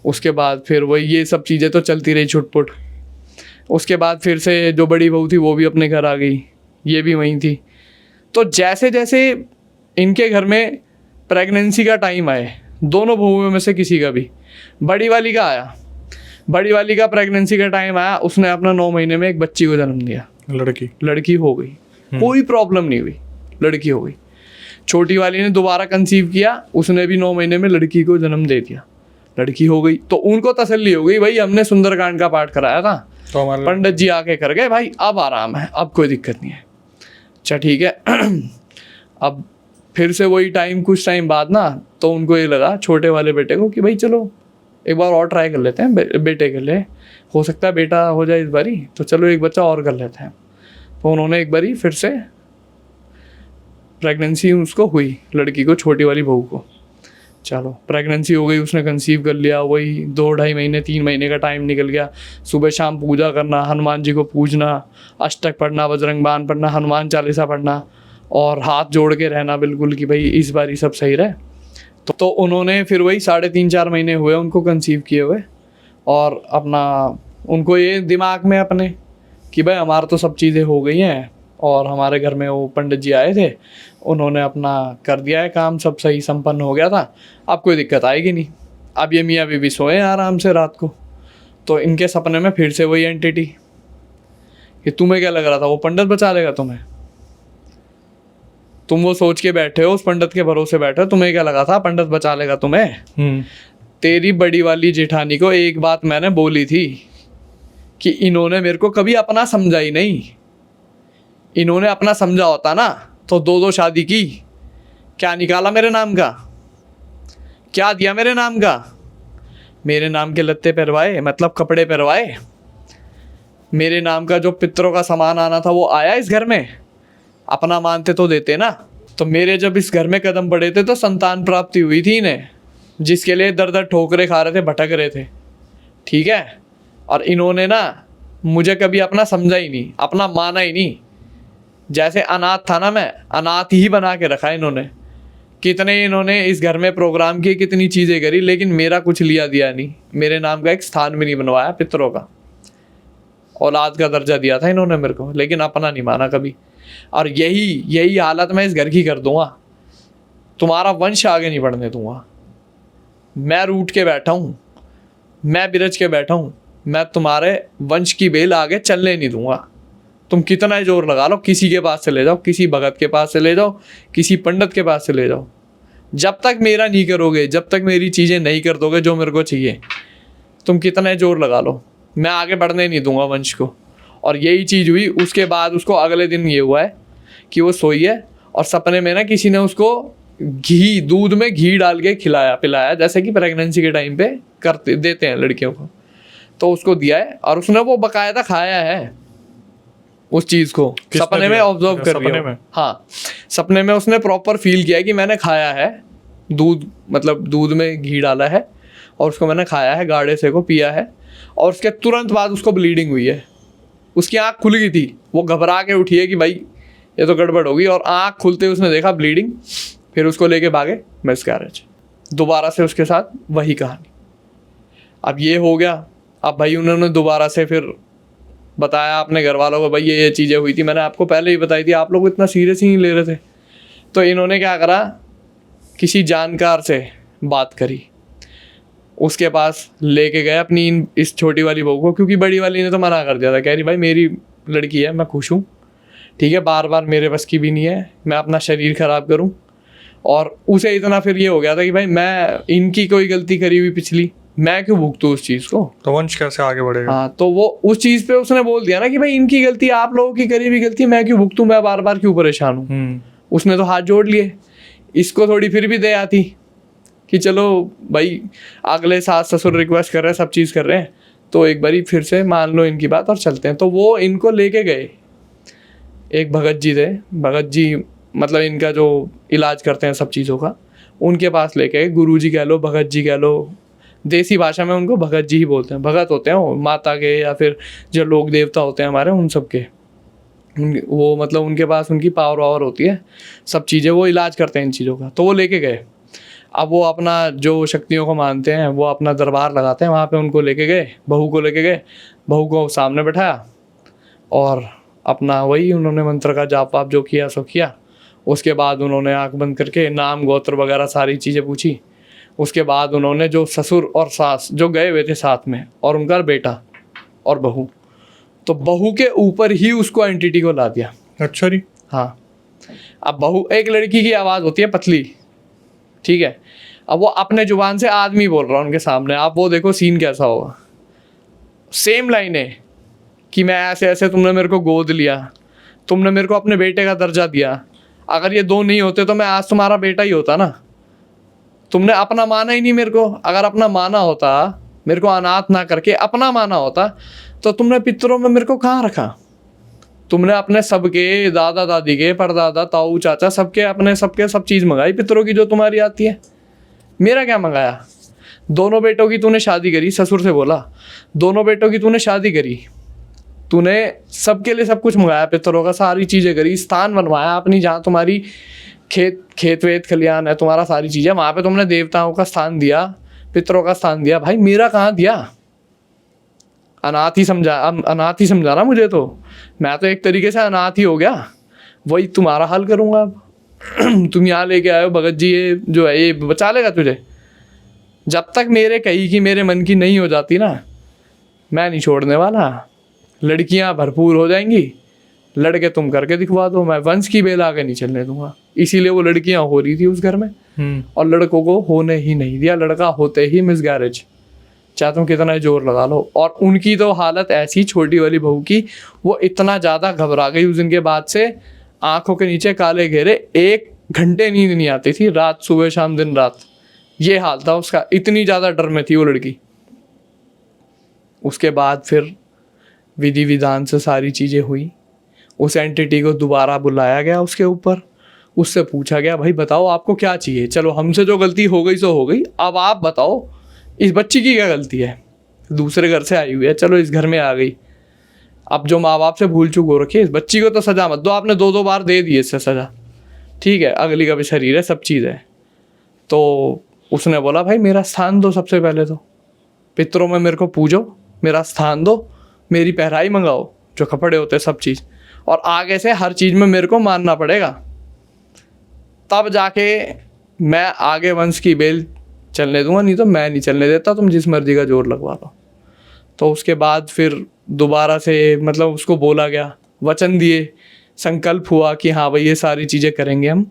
उसके बाद फिर वही ये सब चीज़ें तो चलती रही छुटपुट। उसके बाद फिर से जो बड़ी बहू थी वो भी अपने घर आ गई, ये भी वहीं थी। तो जैसे जैसे इनके घर में प्रेगनेंसी का टाइम आए, दोनों बहुओं में से किसी का भी, बड़ी वाली का आया, बड़ी वाली का प्रेगनेंसी का टाइम आया, उसने अपना 9 महीने में एक बच्ची को जन्म दिया। लड़की हो गई, कोई प्रॉब्लम नहीं हुई, लड़की हो गई। छोटी वाली ने दोबारा कंसीव किया, उसने भी 9 महीने में लड़की को जन्म दे दिया, लड़की हो गई। तो उनको तसल्ली हो गई, भाई हमने सुंदरकांड का पाठ कराया था, तो पंडित जी आके कर गए, भाई अब आराम है, अब कोई दिक्कत नहीं है। अच्छा ठीक है। अब फिर से वही टाइम, कुछ टाइम बाद ना, तो उनको ये लगा छोटे वाले बेटे को कि भाई चलो एक बार और ट्राई कर लेते हैं, बेटे के लिए हो सकता है बेटा हो जाए इस बारी, तो चलो एक बच्चा और कर लेते हैं। तो उन्होंने एक बारी फिर से प्रेगनेंसी उसको हुई, लड़की को, छोटी वाली बहू को। चलो प्रेगनेंसी हो गई, उसने कंसीव कर लिया, वही 2-2.5 महीने 3 महीने का टाइम निकल गया। सुबह शाम पूजा करना, हनुमान जी को पूजना, अष्टक पढ़ना, बजरंग बाण पढ़ना, हनुमान चालीसा पढ़ना, और हाथ जोड़ के रहना बिल्कुल कि भाई इस बार ही सब सही रहे। तो उन्होंने फिर वही 3.5-4 महीने हुए उनको कंसीव किए हुए, और अपना उनको ये दिमाग में अपने कि भाई हमारा तो सब चीज़ें हो गई हैं, और हमारे घर में वो पंडित जी आए थे, उन्होंने अपना कर दिया है काम, सब सही संपन्न हो गया था, अब कोई दिक्कत आएगी नहीं। अब ये मियाँ बीवी सोए आराम से रात को। तो इनके सपने में फिर से वही एंटिटी कि तुम्हें क्या लग रहा था वो पंडित बचा लेगा तुम्हें, तुम वो सोच के बैठे हो, उस पंडित के भरोसे बैठे हो, तुम्हें क्या लगा था पंडित बचा लेगा तुम्हें। तेरी बड़ी वाली जेठानी को एक बात मैंने बोली थी कि इन्होंने मेरे को कभी अपना समझा ही नहीं, इन्होंने अपना समझा होता ना तो 2-2 शादी की, क्या निकाला मेरे नाम का, क्या दिया मेरे नाम का, मेरे नाम के लत्ते पहनवाए, मतलब कपड़े पहनवाए, मेरे नाम का जो पितरों का सामान आना था वो आया इस घर में, अपना मानते तो देते ना। तो मेरे जब इस घर में कदम पड़े थे तो संतान प्राप्ति हुई थी इन्हें, जिसके लिए दर दर ठोकरे खा रहे थे, भटक रहे थे, ठीक है। और इन्होंने ना मुझे कभी अपना समझा ही नहीं, अपना माना ही नहीं। जैसे अनाथ था ना, मैं अनाथ ही बना के रखा इन्होंने। कितने इन्होंने इस घर में प्रोग्राम किए, कितनी चीज़ें करी, लेकिन मेरा कुछ लिया दिया नहीं, मेरे नाम का एक स्थान भी नहीं बनवाया पितरों का। औलाद का दर्जा दिया था इन्होंने मेरे को, लेकिन अपना नहीं माना कभी। और यही हालत मैं इस घर की कर दूंगा, तुम्हारा वंश आगे नहीं बढ़ने दूंगा। मैं रूठ के बैठा हूँ, मैं बिरज के बैठा हूँ, मैं तुम्हारे वंश की बेल आगे चलने नहीं दूंगा। तुम कितना ही जोर लगा लो, किसी के पास से ले जाओ, किसी भगत के पास से ले जाओ, किसी पंडित के पास से ले जाओ, जब तक मेरा नहीं करोगे, जब तक मेरी चीज़ें नहीं कर दोगे जो मेरे को चाहिए, तुम कितना ही जोर लगा लो, मैं आगे बढ़ने नहीं दूंगा वंश को। और यही चीज़ हुई। उसके बाद उसको अगले दिन ये हुआ है कि वो सोई है और सपने में ना किसी ने उसको घी, दूध में घी डाल के खिलाया पिलाया, जैसे कि प्रेगनेंसी के टाइम पे करते देते हैं लड़कियों को, तो उसको दिया है और उसने वो बकायदा खाया है। उस चीज को, किसने सपने में दिया? ऑब्जर्व कर सपने रही में? हो। हाँ, सपने में उसने प्रॉपर फील किया कि मैंने खाया है दूध, मतलब दूध में घी डाला है और उसको मैंने खाया है, गाढ़े से को पिया है, और उसके तुरंत बाद उसको ब्लीडिंग हुई है। उसकी आँख खुल गई थी, वो घबरा के उठी है कि भाई ये तो गड़बड़ होगी, और आँख खुलते उसने देखा ब्लीडिंग, फिर उसको लेके भागे मिसकैरेज। दोबारा से उसके साथ वही कहानी। अब ये हो गया, अब भाई उन्होंने दोबारा से फिर बताया अपने घर वालों को, भाई ये चीज़ें हुई थी, मैंने आपको पहले ही बताई थी, आप लोग इतना सीरियस ही नहीं ले रहे थे। तो इन्होंने क्या करा, किसी जानकार से बात करी, उसके पास लेके गए अपनी इस छोटी वाली बहू को, क्योंकि बड़ी वाली ने तो मना कर दिया था, कह रही भाई मेरी लड़की है, मैं खुश हूँ, ठीक है, बार बार मेरे बस की भी नहीं है मैं अपना शरीर ख़राब करूँ। और उसे इतना फिर ये हो गया था कि भाई मैं इनकी कोई गलती करी हुई पिछली, मैं क्यों भुगतूँ उस चीज़ को। तो वंश कैसे आगे बढ़ेगा? हाँ, तो वो उस चीज़ पे उसने बोल दिया ना कि भाई इनकी गलती, आप लोगों की करी हुई गलती, मैं क्यों भुगतूँ, मैं बार बार क्यों परेशान हूँ। उसने तो हाथ जोड़ लिए। इसको थोड़ी फिर भी दे आती कि चलो भाई अगले सास ससुर रिक्वेस्ट कर रहे हैं, सब चीज़ कर रहे हैं, तो एक बारी फिर से मान लो इनकी बात और चलते हैं। तो वो इनको लेके गए, एक भगत जी थे, भगत जी मतलब इनका जो इलाज करते हैं सब चीज़ों का, उनके पास लेके गए। गुरु जी कह लो, भगत जी कह लो, देसी भाषा में उनको भगत जी ही बोलते हैं। भगत होते हैं वो माता के या फिर जो लोक देवता होते हैं हमारे, उन सब के, वो मतलब उनके पास उनकी पावर वावर होती है, सब चीज़ें वो इलाज करते हैं इन चीज़ों का। तो वो लेके गए। अब वो अपना जो शक्तियों को मानते हैं वो अपना दरबार लगाते हैं, वहाँ पे उनको लेके गए, बहू को लेके गए, बहू को सामने बैठाया और अपना वही उन्होंने मंत्र का जाप वाप जो किया सो किया। उसके बाद उन्होंने आँख बंद करके नाम गोत्र वगैरह सारी चीज़ें पूछी। उसके बाद उन्होंने जो ससुर और सास जो गए हुए थे साथ में, और उनका बेटा और बहू, तो बहू के ऊपर ही उसको एंटिटी को ला दिया। अच्छा जी। हाँ, अब बहू, एक लड़की की आवाज़ होती है पतली, ठीक है, अब वो अपने जुबान से आदमी बोल रहा है उनके सामने, आप वो देखो सीन कैसा होगा। सेम लाइन है कि मैं ऐसे ऐसे, तुमने मेरे को गोद लिया, तुमने मेरे को अपने बेटे का दर्जा दिया, अगर ये दो नहीं होते तो मैं आज तुम्हारा बेटा ही होता ना। तुमने अपना माना ही नहीं मेरे को, अगर अपना माना होता, मेरे को अनाथ ना करके अपना माना होता, तो तुमने पितरों में मेरे को कहाँ रखा। तुमने अपने सबके दादा दादी के परदादा ताऊ चाचा सबके अपने सबके सब चीज़ मंगाई पितरों की जो तुम्हारी आती है, मेरा क्या मंगाया। दोनों बेटों की तूने शादी करी, ससुर से बोला दोनों बेटों की तूने शादी करी, तूने सबके लिए सब कुछ मंगाया, पितरों का सारी चीज़ें करी, स्थान बनवाया अपनी, जहाँ तुम्हारी खेत वेत खलियान है, तुम्हारा सारी चीज़ें, वहाँ पे तुमने देवताओं का स्थान दिया, पितरों का स्थान दिया। भाई मेरा कहाँ दिया, अनाथ ही समझा ना मुझे, तो मैं तो एक तरीके से अनाथ ही हो गया। वही तुम्हारा हल करूँगा अब। तुम यहाँ लेके आए हो भगत जी, ये जो है ये बचा लेगा तुझे। जब तक मेरे कही की मेरे मन की नहीं हो जाती ना, मैं नहीं छोड़ने वाला। लड़कियाँ भरपूर हो जाएंगी, लड़के तुम करके दिखवा दो, मैं वंश की बेल आगे नहीं चलने दूंगा। इसीलिए वो लड़कियाँ हो रही थी उस घर में, और लड़कों को होने ही नहीं दिया। लड़का होते ही मिसगैरेज, चाहे तुम कितना जोर लगा लो। और उनकी तो हालत ऐसी, छोटी वाली बहू की, वो इतना ज़्यादा घबरा गई उस दिन के बाद से, आंखों के नीचे काले घेरे, 1 घंटे नींद नहीं आती थी, रात सुबह शाम दिन रात, ये हाल था उसका, इतनी ज़्यादा डर में थी वो लड़की। उसके बाद फिर विधि विधान से सारी चीज़ें हुई। उस एंटिटी को दोबारा बुलाया गया उसके ऊपर, उससे पूछा गया भाई बताओ आपको क्या चाहिए, चलो हमसे जो गलती हो गई सो हो गई, अब आप बताओ इस बच्ची की क्या गलती है, दूसरे घर से आई हुई है, चलो इस घर में आ गई, अब जो माँ बाप से भूल चूक हो रखी है, इस बच्ची को तो सज़ा मत दो, आपने 2-2 बार दे दी इससे सज़ा, ठीक है, अगली का भी शरीर है, सब चीज़ है। तो उसने बोला भाई मेरा स्थान दो, सबसे पहले तो पितरों में मेरे को पूजो, मेरा स्थान दो, मेरी पहराई मंगाओ, जो कपड़े होते हैं सब चीज़, और आगे से हर चीज़ में मेरे को मानना पड़ेगा, तब जाके मैं आगे वंश की बेल चलने दूंगा, नहीं तो मैं नहीं चलने देता, तुम जिस मर्जी का जोर लगवा लो। तो उसके बाद फिर दोबारा से मतलब उसको बोला गया, वचन दिए, संकल्प हुआ कि हाँ भाई ये सारी चीज़ें करेंगे हम,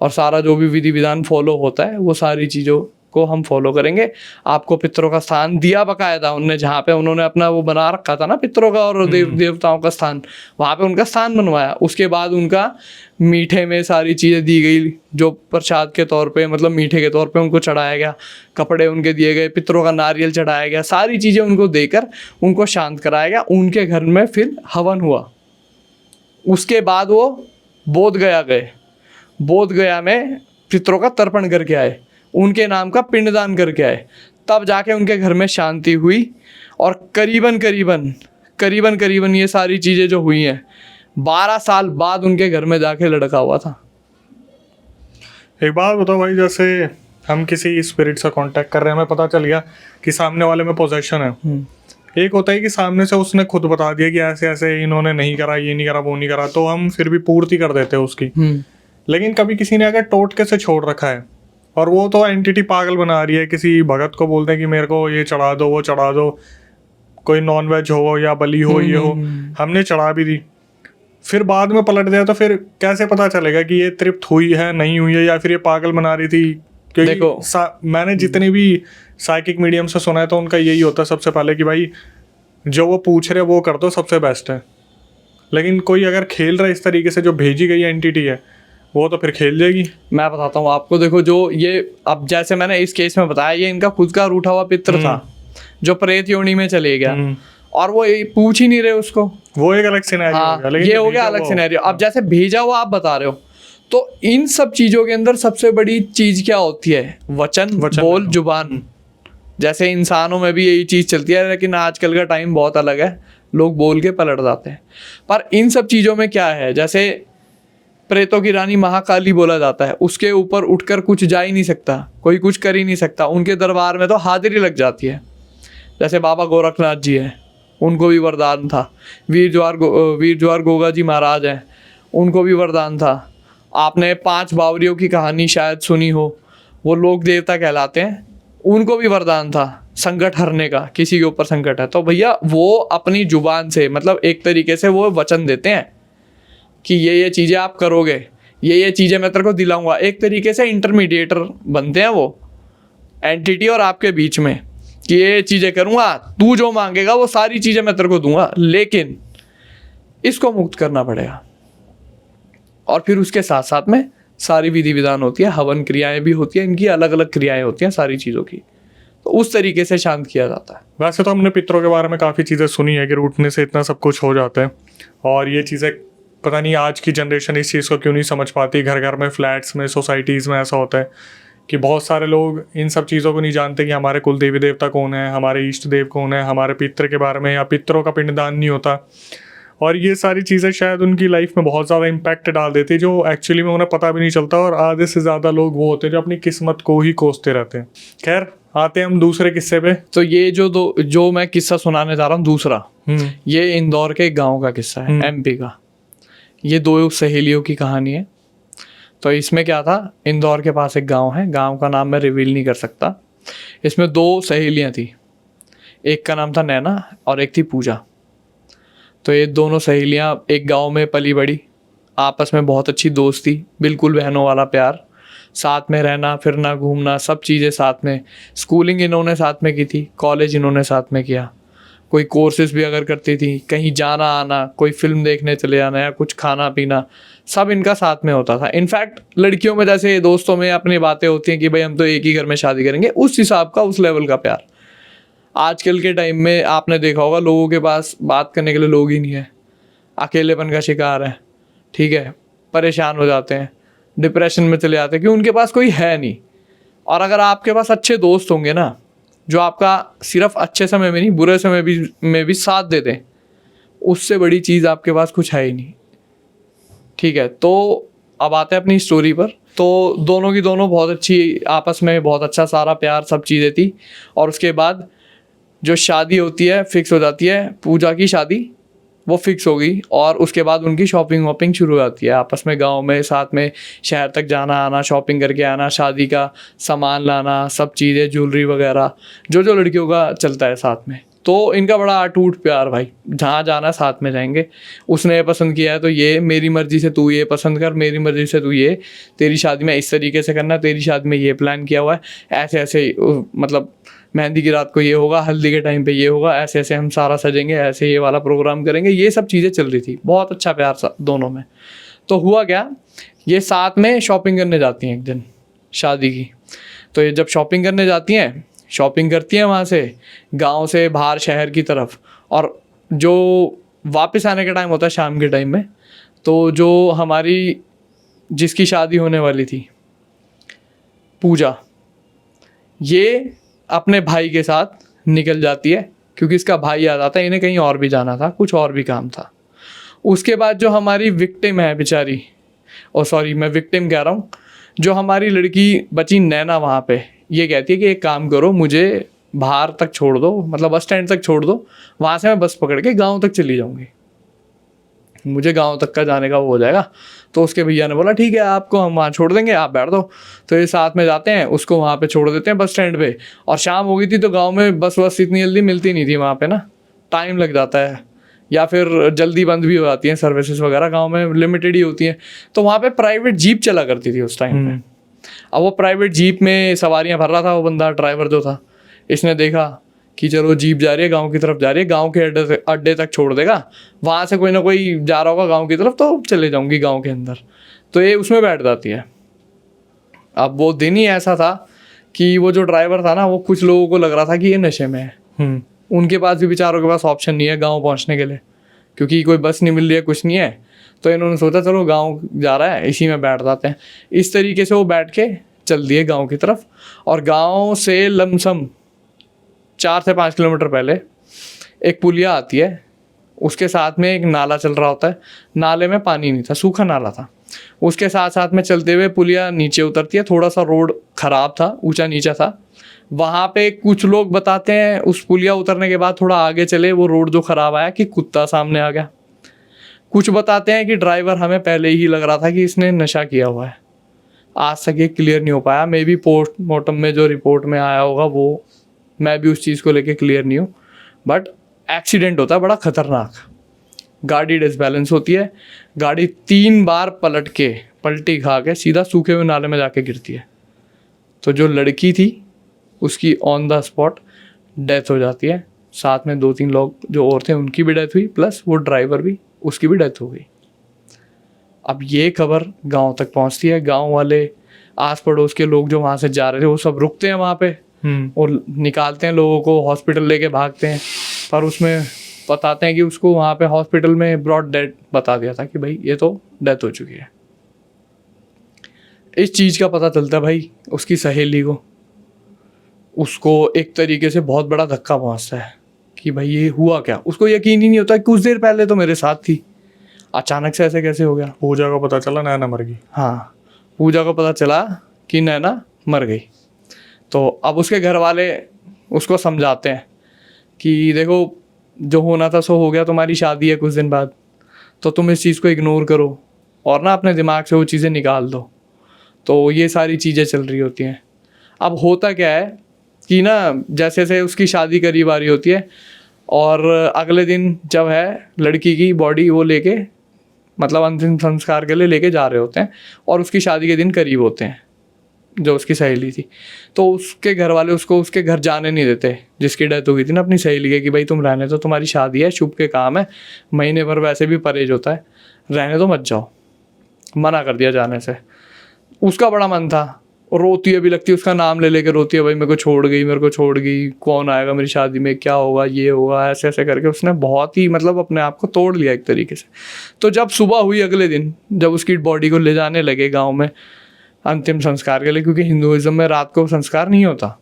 और सारा जो भी विधि विधान फॉलो होता है वो सारी चीज़ों को हम फॉलो करेंगे। आपको पितरों का स्थान दिया बकायदा उनने, जहाँ पे उन्होंने अपना वो बना रखा था ना पितरों का और देवताओं का स्थान, वहाँ पे उनका स्थान बनवाया। उसके बाद उनका मीठे में सारी चीज़ें दी गई, जो प्रसाद के तौर पे मतलब मीठे के तौर पे उनको चढ़ाया गया, कपड़े उनके दिए गए, पितरों का नारियल चढ़ाया गया, सारी चीज़ें उनको देकर उनको शांत कराया गया। उनके घर में फिर हवन हुआ, उसके बाद वो बोध गया गए, बोध गया में पितरों का तर्पण करके आए, उनके नाम का पिंडदान करके आए, तब जाके उनके घर में शांति हुई। और करीबन करीबन ये सारी चीज़ें जो हुई हैं 12 साल बाद उनके घर में जाके लड़का हुआ था। एक बात बताओ भाई, जैसे हम किसी स्पिरिट से कांटेक्ट कर रहे हैं, हमें पता चल गया कि सामने वाले में पोजेशन है। एक होता है कि सामने से उसने खुद बता दिया कि ऐसे ऐसे इन्होंने नहीं करा, ये नहीं करा, वो नहीं करा, तो हम फिर भी पूर्ति कर देते हैं उसकी। लेकिन कभी किसी ने अगर टोटके से छोड़ रखा है और वो तो एंटिटी पागल बना रही है, किसी भगत को बोलते हैं कि मेरे को ये चढ़ा दो, वो चढ़ा दो, कोई नॉन वेज हो या बलि हो, ये हो, हमने चढ़ा भी दी, फिर बाद में पलट दिया, तो फिर कैसे पता चलेगा कि ये तृप्त हुई है, नहीं हुई है, या फिर ये पागल बना रही थी? क्योंकि देखो मैंने जितने भी साइकिक मीडियम से सुना है तो उनका यही होता है सबसे पहले कि भाई जो वो पूछ रहे वो कर दो, सबसे बेस्ट है। लेकिन कोई अगर खेल रहा है इस तरीके से, जो भेजी गई एंटिटी है वो तो फिर खेल जाएगी। मैं बताता हूँ आपको, देखो जो ये अब जैसे मैंने इस केस में बताया, ये इनका खुद का रूठा हुआ पित्र था जो प्रेत योनि में चले गया, और वो पूछ ही नहीं रहे उसको, वो एक अलग सिनेरियो हो गया। ये हो गया अलग सिनेरियो। अब जैसे भेजा हुआ आप बता रहे हो, तो इन सब चीजों के अंदर सबसे बड़ी चीज क्या होती है? वचन बोल, जुबान। जैसे इंसानों में भी यही चीज चलती है, लेकिन आजकल का टाइम बहुत अलग है, लोग बोल के पलट जाते हैं। पर इन सब चीजों में क्या है, जैसे प्रेतों की रानी महाकाली बोला जाता है, उसके ऊपर उठकर कुछ जा ही नहीं सकता, कोई कुछ कर ही नहीं सकता, उनके दरबार में तो हाजिरी लग जाती है। जैसे बाबा गोरखनाथ जी हैं, उनको भी वरदान था। वीर ज्वार गोगा जी महाराज हैं, उनको भी वरदान था। आपने 5 बावरियों की कहानी शायद सुनी हो, वो लोक देवता कहलाते हैं, उनको भी वरदान था संकट हरने का, किसी के ऊपर संकट है तो भैया वो अपनी जुबान से, मतलब एक तरीके से वो वचन देते हैं कि ये चीज़ें आप करोगे, ये चीज़ें मैं तेरे को दिलाऊंगा। एक तरीके से इंटरमीडिएटर बनते हैं वो एंटिटी और आपके बीच में, कि ये चीज़ें करूँगा, तू जो मांगेगा वो सारी चीज़ें मैं तेरे को दूंगा, लेकिन इसको मुक्त करना पड़ेगा। और फिर उसके साथ साथ में सारी विधि विधान होती है, हवन क्रियाएं भी होती हैं, इनकी अलग अलग क्रियाएं होती हैं सारी चीज़ों की, तो उस तरीके से शांत किया जाता है। वैसे तो हमने पितरों के बारे में काफ़ी चीज़ें सुनी है कि रूठने से इतना सब कुछ हो जाता है, और ये चीज़ें पता नहीं आज की जनरेशन इस चीज़ को क्यों नहीं समझ पाती। घर घर में, फ्लैट्स में, सोसाइटीज़ में ऐसा होता है कि बहुत सारे लोग इन सब चीज़ों को नहीं जानते कि हमारे कुल देवी देवता कौन है, हमारे इष्ट देव कौन है, हमारे पितृ के बारे में, या पितरों का पिंडदान नहीं होता। और ये सारी चीज़ें शायद उनकी लाइफ में बहुत ज़्यादा इम्पैक्ट डाल देती है, जो एक्चुअली में उन्हें पता भी नहीं चलता। और आधे से ज़्यादा लोग वो होते हैं जो अपनी किस्मत को ही कोसते रहते हैं। खैर, आते हैं हम दूसरे किस्से पे। तो ये जो मैं किस्सा सुनाने जा रहा हूँ दूसरा, ये इंदौर के एक गाँव का किस्सा है, MP का। ये 2 सहेलियों की कहानी है। तो इसमें क्या था, इंदौर के पास एक गांव है, गांव का नाम मैं रिवील नहीं कर सकता। इसमें 2 सहेलियां थी, एक का नाम था नैना और एक थी पूजा। तो ये दोनों सहेलियां एक गांव में पली बड़ी, आपस में बहुत अच्छी दोस्ती, बिल्कुल बहनों वाला प्यार, साथ में रहना फिरना घूमना सब चीज़ें साथ में। स्कूलिंग इन्होंने साथ में की थी, कॉलेज इन्होंने साथ में किया, कोई कोर्सेज भी अगर करती थी, कहीं जाना आना, कोई फिल्म देखने चले जाना या कुछ खाना पीना, सब इनका साथ में होता था। इनफैक्ट लड़कियों में जैसे दोस्तों में अपनी बातें होती हैं कि भाई हम तो एक ही घर में शादी करेंगे, उस हिसाब का, उस लेवल का प्यार। आजकल के टाइम में आपने देखा होगा लोगों के पास बात करने के लिए लोग ही नहीं है, अकेलेपन का शिकार है, ठीक है, परेशान हो जाते हैं, डिप्रेशन में चले जाते हैं कि उनके पास कोई है नहीं। और अगर आपके पास अच्छे दोस्त होंगे ना, जो आपका सिर्फ अच्छे समय में नहीं बुरे समय में भी साथ देते हैं, उससे बड़ी चीज़ आपके पास कुछ है ही नहीं, ठीक है। तो अब आते हैं अपनी स्टोरी पर। तो दोनों की दोनों बहुत अच्छी, आपस में बहुत अच्छा सारा प्यार सब चीज़ें थी। और उसके बाद जो शादी होती है फिक्स हो जाती है, पूजा की शादी वो फिक्स हो गई, और उसके बाद उनकी शॉपिंग वॉपिंग शुरू हो जाती है आपस में, गांव में साथ में शहर तक जाना आना, शॉपिंग करके आना, शादी का सामान लाना, सब चीज़ें, ज्वेलरी वगैरह, जो जो लड़कियों का चलता है साथ में। तो इनका बड़ा अटूट प्यार भाई, जहाँ जाना साथ में जाएंगे। उसने ये पसंद किया है तो ये, मेरी मर्ज़ी से तू ये पसंद कर, मेरी मर्ज़ी से तू ये, तेरी शादी में इस तरीके से करना, तेरी शादी में ये प्लान किया हुआ है, ऐसे ऐसे, मतलब मेहंदी की रात को ये होगा, हल्दी के टाइम पे ये होगा, ऐसे ऐसे हम सारा सजेंगे, ऐसे ये वाला प्रोग्राम करेंगे, ये सब चीज़ें चल रही थी। बहुत अच्छा प्यार दोनों में। तो हुआ क्या, ये साथ में शॉपिंग करने जाती हैं एक दिन शादी की। तो ये जब शॉपिंग करने जाती हैं, शॉपिंग करती हैं वहाँ से, गांव से बाहर शहर की तरफ, और जो वापस आने का टाइम होता है शाम के टाइम में, तो जो हमारी जिसकी शादी होने वाली थी पूजा, ये अपने भाई के साथ निकल जाती है क्योंकि इसका भाई आ जाता है, इन्हें कहीं और भी जाना था, कुछ और भी काम था। उसके बाद जो हमारी विक्टिम है बेचारी, और सॉरी मैं विक्टिम कह रहा हूँ, जो हमारी लड़की बची नैना, वहाँ पे ये कहती है कि एक काम करो, मुझे बाहर तक छोड़ दो, मतलब बस स्टैंड तक छोड़ दो, वहाँ से मैं बस पकड़ के गाँव तक चली जाऊँगी, मुझे गांव तक का जाने का वो हो जाएगा। तो उसके भैया ने बोला ठीक है, आपको हम वहाँ छोड़ देंगे, आप बैठ दो। तो ये साथ में जाते हैं, उसको वहाँ पे छोड़ देते हैं बस स्टैंड पे। और शाम हो गई थी तो गांव में बस इतनी जल्दी मिलती नहीं थी वहाँ पे ना, टाइम लग जाता है, या फिर जल्दी बंद भी हो जाती हैं सर्विसेज वगैरह, गाँव में लिमिटेड ही होती हैं। तो वहाँ पर प्राइवेट जीप चला करती थी उस टाइम पर। अब वो प्राइवेट जीप में सवारियाँ भर रहा था वो बंदा, ड्राइवर जो था, इसने देखा कि चलो जीप जा रही है, गांव की तरफ जा रही है, गांव के अड्डे तक छोड़ देगा, वहाँ से कोई ना कोई जा रहा होगा गांव की तरफ, तो चले जाऊंगी गांव के अंदर। तो ये उसमें बैठ जाती है। अब वो दिन ही ऐसा था कि वो जो ड्राइवर था ना, वो कुछ लोगों को लग रहा था कि ये नशे में है। उनके पास भी बेचारों के पास ऑप्शन नहीं है गाँव पहुँचने के लिए, क्योंकि कोई बस नहीं मिल रही है, कुछ नहीं है। तो इन्होंने सोचा चलो गाँव जा रहा है, इसी में बैठ जाते हैं। इस तरीके से वो बैठ के चल दिए गाँव की तरफ। और गाँव से लमसम 4 से 5 किलोमीटर पहले एक पुलिया आती है, उसके साथ में एक नाला चल रहा होता है, नाले में पानी नहीं था, सूखा नाला था। उसके साथ साथ में चलते हुए पुलिया नीचे उतरती है, थोड़ा सा रोड ख़राब था, ऊंचा नीचा था। वहाँ पे कुछ लोग बताते हैं उस पुलिया उतरने के बाद थोड़ा आगे चले, वो रोड जो ख़राब आया कि कुत्ता सामने आ गया। कुछ बताते हैं कि ड्राइवर हमें पहले ही लग रहा था कि इसने नशा किया हुआ है। आज तक ये क्लियर नहीं हो पाया, मे बी पोस्टमार्टम में जो रिपोर्ट में आया होगा वो, मैं भी उस चीज़ को लेके क्लियर नहीं हूँ। बट एक्सीडेंट होता है बड़ा ख़तरनाक, गाड़ी डिसबैलेंस होती है, गाड़ी 3 बार पलटी खा के सीधा सूखे हुए नाले में जाके गिरती है। तो जो लड़की थी उसकी ऑन द स्पॉट डेथ हो जाती है, साथ में 2-3 लोग जो और थे उनकी भी डेथ हुई, प्लस वो ड्राइवर भी, उसकी भी डेथ हो गई। अब ये खबर गांव तक पहुंचती है, गांव वाले, आस पड़ोस के लोग जो वहाँ से जा रहे थे वो सब रुकते हैं वहाँ पे और निकालते हैं लोगों को, हॉस्पिटल लेके भागते हैं। पर उसमें बताते हैं कि उसको वहाँ पे हॉस्पिटल में ब्रॉड डेड बता दिया था कि भाई ये तो डेथ हो चुकी है। इस चीज़ का पता चलता है भाई उसकी सहेली को, उसको एक तरीके से बहुत बड़ा धक्का पहुँचता है कि भाई ये हुआ क्या। उसको यकीन ही नहीं होता, कुछ देर पहले तो मेरे साथ थी, अचानक से ऐसे कैसे हो गया। पूजा को पता चला नैना मर गई। हाँ, पूजा को पता चला कि नैना मर गई। तो अब उसके घर वाले उसको समझाते हैं कि देखो जो होना था सो हो गया, तुम्हारी शादी है कुछ दिन बाद, तो तुम इस चीज़ को इग्नोर करो और ना अपने दिमाग से वो चीज़ें निकाल दो। तो ये सारी चीज़ें चल रही होती हैं। अब होता क्या है कि ना जैसे जैसे उसकी शादी करीब आ रही होती है और अगले दिन जब है लड़की की बॉडी वो लेके, मतलब अंतिम संस्कार के लिए लेके जा रहे होते हैं और उसकी शादी के दिन करीब होते हैं, जो उसकी सहेली थी। तो उसके घर वाले उसको उसके घर जाने नहीं देते जिसकी डेथ हो गई थी ना अपनी सहेली के, कि भाई तुम रहने दो, तुम्हारी शादी है, शुभ के काम है, महीने भर वैसे भी परहेज होता है, रहने दो, मत जाओ। मना कर दिया जाने से। उसका बड़ा मन था, रोती है भी, लगती है उसका नाम ले लेके रोती है, भाई मेरे को छोड़ गई, कौन आएगा मेरी शादी में, क्या होगा, ये होगा, ऐसे ऐसे करके उसने बहुत ही मतलब अपने आप को तोड़ लिया एक तरीके से। तो जब सुबह हुई अगले दिन, जब उसकी बॉडी को ले जाने लगे गाँव में अंतिम संस्कार के लिए, क्योंकि हिंदुइज्म में रात को संस्कार नहीं होता,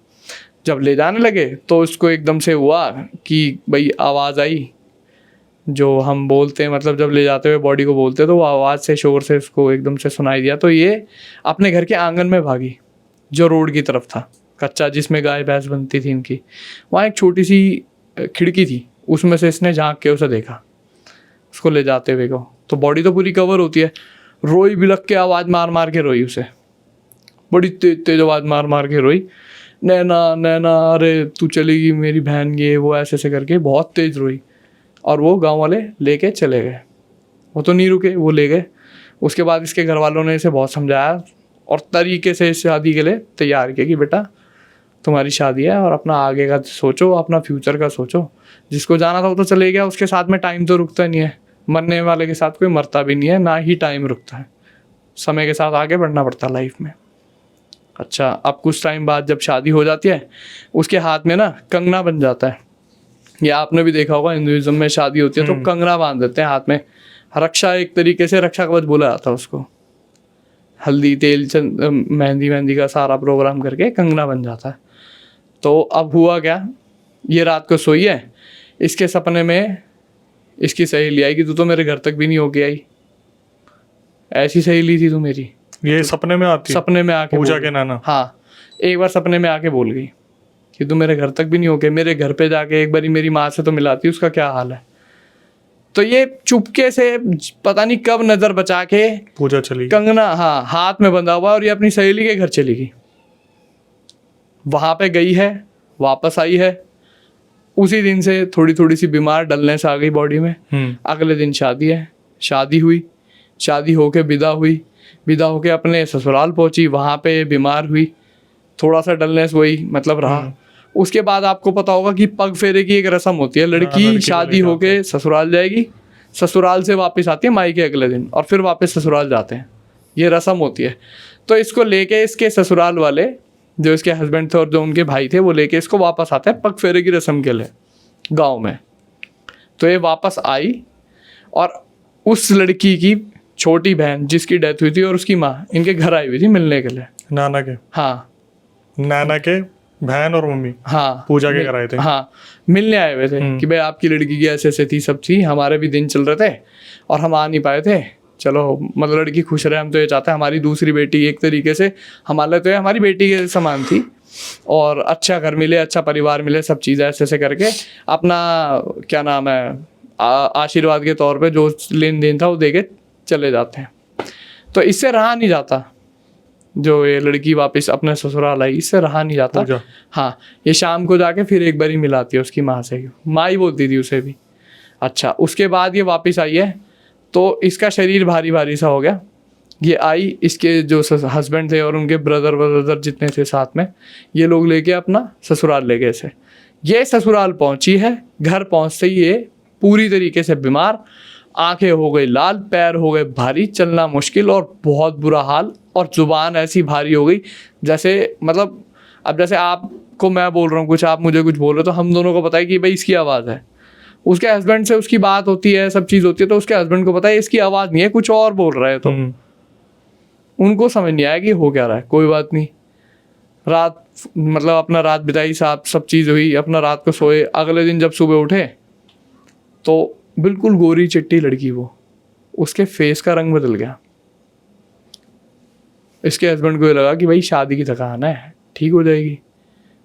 जब ले जाने लगे तो उसको एकदम से हुआ कि भाई आवाज़ आई, जो हम बोलते हैं, मतलब जब ले जाते हुए बॉडी को बोलते हैं, तो वो आवाज़ से, शोर से उसको एकदम से सुनाई दिया। तो ये अपने घर के आंगन में भागी, जो रोड की तरफ था कच्चा, जिसमें गाय भैंस बनती थी इनकी, वहाँ एक छोटी सी खिड़की थी, उसमें से इसने झाँक के उसे देखा, उसको ले जाते हुए को। तो बॉडी तो पूरी कवर होती है, रोई, बिलख के आवाज़ मार मार के रोई, उसे बड़ी तेज तेज आवाज़ मार मार के रोई, नैना नैना, अरे तू चलेगी मेरी बहन, ये वो, ऐसे ऐसे करके बहुत तेज रोई। और वो गांव वाले लेके चले गए, वो तो नहीं रुके, वो ले गए। उसके बाद इसके घर वालों ने इसे बहुत समझाया और तरीके से इस शादी के लिए तैयार किया कि बेटा तुम्हारी शादी है और अपना आगे का सोचो, अपना फ्यूचर का सोचो। जिसको जाना था वो तो चले गया, उसके साथ में टाइम तो रुकता नहीं है, मरने वाले के साथ कोई मरता भी नहीं है, ना ही टाइम रुकता है, समय के साथ आगे बढ़ना पड़ता है लाइफ में। अच्छा, अब कुछ टाइम बाद जब शादी हो जाती है, उसके हाथ में ना कंगना बन जाता है। या आपने भी देखा होगा हिंदुइज्म में शादी होती है तो कंगना बांध देते हैं हाथ में, रक्षा, एक तरीके से रक्षा कवच बोला जाता है उसको। हल्दी तेल मेहंदी मेहंदी का सारा प्रोग्राम करके कंगना बन जाता है। तो अब हुआ क्या, ये रात को सोई है, इसके सपने में इसकी सहेली आई कि तू तो मेरे घर तक भी नहीं होके आई। ऐसी सहेली थी तू मेरी। ये सपने में आती? सपने में आके पूजा बोल के गई। नाना? हाँ, एक बार सपने में आके बोल गई कि तू मेरे घर तक भी नहीं होके, मेरे घर पे जाके एक बारी मेरी माँ से तो मिलाती, उसका क्या हाल है। तो ये चुपके से पता नहीं कब नजर बचा के पूजा चली गई। कंगना हाँ हाथ में बंधा हुआ और ये अपनी सहेली के घर चली गई। वहां पे गई है, वापस आई है, उसी दिन से थोड़ी थोड़ी सी बीमार डलनेस आ गई बॉडी में। अगले दिन शादी है, शादी हुई, शादी होके विदा हुई, विदा होके अपने ससुराल पहुंची, वहां पे बीमार हुई, थोड़ा सा डलनेस वही मतलब रहा। उसके बाद आपको पता होगा कि पग फेरे की एक रस्म होती है, लड़की शादी होके ससुराल जाएगी, ससुराल से वापस आती है मायके अगले दिन, और फिर वापस ससुराल जाते हैं, ये रस्म होती है। तो इसको लेके इसके ससुराल वाले, जो इसके हस्बैंड थे और जो उनके भाई थे, वो लेके इसको वापस आते हैं पग फेरे की रस्म के लिए गाँव में। तो ये वापस आई और उस लड़की की छोटी बहन जिसकी डेथ हुई थी और उसकी माँ इनके घर आई हुई थी मिलने के लिए। नाना के? हाँ, नाना के बहन और मम्मी? हाँ, पूजा के कराए थे? हाँ, मिलने आए हुए थे कि भाई आपकी लड़की की ऐसे ऐसे थी, सब थी, हमारे भी दिन चल रहे थे और हम आ नहीं पाए थे, चलो मतलब लड़की खुश रहे, हम तो ये चाहते हैं हमारी दूसरी बेटी एक तरीके से हमारे तो ये हमारी बेटी के समान थी और अच्छा घर मिले, अच्छा परिवार मिले, सब चीज़ें ऐसे ऐसे करके अपना क्या नाम है आशीर्वाद के तौर पे जो लेन देन था वो दे के चले जाते हैं। तो इससे रहा नहीं जाता, जो ये लड़की वापस अपने ससुराल आई, इससे रहा नहीं जाता। हाँ, ये शाम को जाके फिर एक बार ही मिलाती है उसकी माँ से, माँ ही बोलती थी उसे भी। अच्छा, उसके बाद ये वापस आई है तो इसका शरीर भारी भारी सा हो गया। ये आई, इसके जो हस्बैंड थे और उनके ब्रदर जितने थे साथ में, ये लोग लेके अपना ससुराल ले गए थे। ये ससुराल पहुंची है, घर पहुंचते ही ये पूरी तरीके से बीमार, आंखें हो गई लाल, पैर हो गए भारी, चलना मुश्किल और बहुत बुरा हाल, और जुबान ऐसी भारी हो गई जैसे मतलब अब जैसे आपको मैं बोल रहा हूँ कुछ, आप मुझे कुछ बोल रहे हो, तो हम दोनों को पता है कि भाई इसकी आवाज़ है। उसके हस्बैंड से उसकी बात होती है, सब चीज़ होती है, तो उसके हस्बैंड को पता है इसकी आवाज़ नहीं है, कुछ और बोल रहा है। तो उनको समझ नहीं आया कि हो क्या रहा है। कोई बात नहीं, रात मतलब अपना रात बिताई, साथ सब चीज़ हुई, अपना रात को सोए। अगले दिन जब सुबह उठे तो बिल्कुल गोरी चिट्टी लड़की, वो उसके फेस का रंग बदल गया। इसके हस्बैंड को ये लगा कि भाई शादी की थकान है, ठीक हो जाएगी,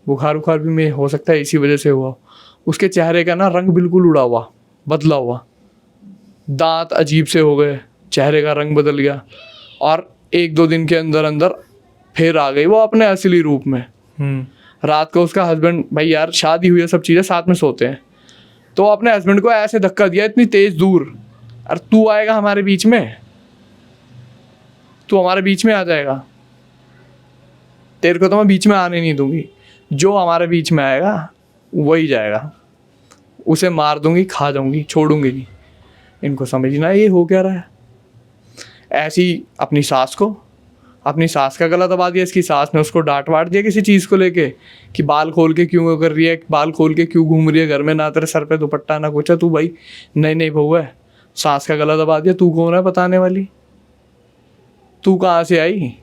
बुखार उखार भी में हो सकता है इसी वजह से हुआ। उसके चेहरे का ना रंग बिल्कुल उड़ा हुआ, बदला हुआ, दांत अजीब से हो गए, चेहरे का रंग बदल गया, और एक दो दिन के अंदर अंदर फिर आ गई वो अपने असली रूप में। रात को उसका हस्बैंड, भाई यार शादी हुई है, सब चीज़ें साथ में सोते हैं, तो अपने हस्बैंड को ऐसे धक्का दिया इतनी तेज दूर, अरे तू आएगा हमारे बीच में, तू हमारे बीच में आ जाएगा, तेरे को तो मैं बीच में आने नहीं दूंगी, जो हमारे बीच में आएगा वही जाएगा, उसे मार दूंगी, खा जाऊंगी, छोड़ूंगी नहीं। इनको समझना ये हो क्या रहा है। ऐसी अपनी सास का गला दबा दिया। इसकी सास ने उसको डांट वाट दिया किसी चीज़ को लेके कि बाल खोल के क्यों कर रही है, बाल खोल के क्यों घूम रही है घर में, ना तेरे सर पे दुपट्टा ना कुछ है, तू भाई नहीं बहू है। सास का गला दबा दिया, तू कौन है बताने वाली, तू कहाँ से आई,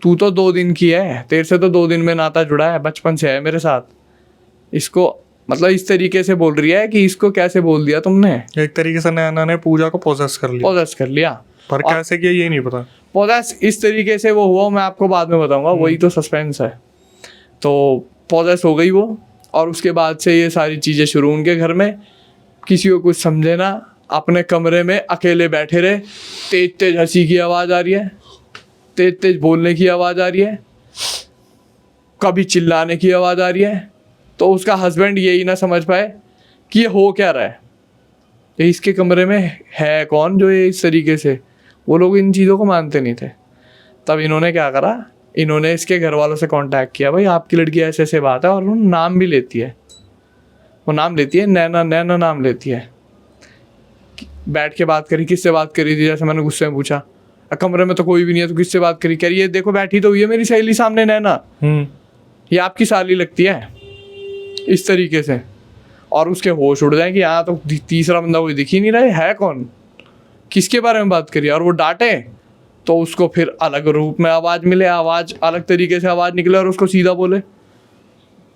तू तो 2 दिन की है, तेरे से तो 2 दिन में नाता जुड़ा है, बचपन से है मेरे साथ। इसको मतलब इस तरीके से बोल रही है कि इसको कैसे बोल दिया तुमने। एक तरीके से नैना ने पूजा को पोजेस कर लिया, पर कैसे किया ये नहीं पता। पोजेस इस तरीके से वो हुआ, मैं आपको बाद में बताऊंगा, वही तो सस्पेंस है। तो पोजेस हो गई वो, और उसके बाद से ये सारी चीज़ें शुरू। उनके घर में किसी को कुछ समझे ना, अपने कमरे में अकेले बैठे रहे, तेज तेज हंसी की आवाज़ आ रही है, तेज तेज बोलने की आवाज़ आ रही है, कभी चिल्लाने की आवाज़ आ रही है। तो उसका हस्बैंड यही ना समझ पाए कि ये हो क्या रहा है, ये इसके कमरे में है कौन जो ये इस तरीके से, वो लोग इन चीज़ों को मानते नहीं थे। तब इन्होंने क्या करा, इन्होंने इसके घर वालों से कांटेक्ट किया, भाई आपकी लड़की ऐसे ऐसे बात है, और वो नाम भी लेती है, वो नाम लेती है नैना नाम लेती है। बैठ के बात करी, किससे बात करी थी, जैसे मैंने गुस्से में पूछा, कमरे में तो कोई भी नहीं है तो किससे बात करी, कह रही है देखो बैठी तो हुई है मेरी सहेली सामने नैना, ये आपकी साली लगती है, इस तरीके से। और उसके होश उड़ जाए कि यहाँ तो तीसरा बंदा कोई दिख ही नहीं रहा है कौन, किसके बारे में बात करिए, और वो डांटे तो उसको फिर अलग रूप में आवाज़ मिले, आवाज़ अलग तरीके से आवाज़ निकले और उसको सीधा बोले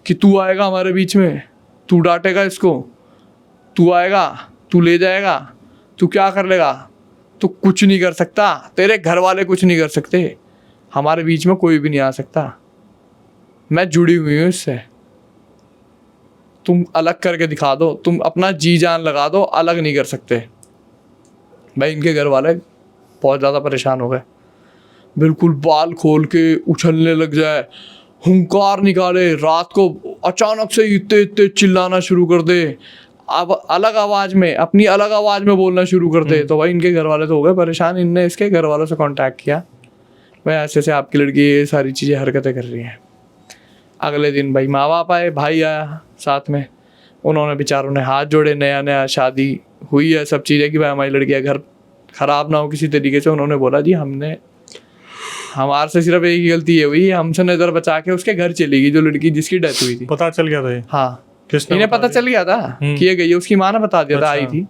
कि तू आएगा हमारे बीच में, तू डांटेगा इसको, तू आएगा, तू ले जाएगा, तू क्या कर लेगा, तू कुछ नहीं कर सकता, तेरे घर वाले कुछ नहीं कर सकते, हमारे बीच में कोई भी नहीं आ सकता, मैं जुड़ी हुई हूँ इससे, तुम अलग करके दिखा दो, तुम अपना जी जान लगा दो, अलग नहीं कर सकते। भाई इनके घर वाले बहुत ज़्यादा परेशान हो गए, बिल्कुल बाल खोल के उछलने लग जाए, हुंकार निकाले, रात को अचानक से इतने इतने चिल्लाना शुरू कर दे, अब अलग आवाज़ में, अपनी अलग आवाज़ में बोलना शुरू कर दे। तो भाई इनके घर वाले तो हो गए परेशान, इनने इसके घर वालों से कांटेक्ट किया, भाई ऐसे ऐसे आपकी लड़की ये सारी चीज़ें हरकतें कर रही हैं। अगले दिन भाई माँ बाप आए, भाई आया साथ में, उन्होंने बेचारों ने हाथ जोड़े, नया नया शादी हुई है, सब चीज़ें कि भाई हमारी लड़की का घर ख़राब ना हो किसी तरीके से। उन्होंने बोला जी हमारे से सिर्फ एक ही गलती ये हुई, हमसे नज़र बचा के उसके घर चली गई जो लड़की जिसकी डेथ हुई थी। पता चल गया था ये? हाँ, किसने इन्हें पता चल गया था कि ये गई है, उसकी माँ ने बता दिया था, आई थी।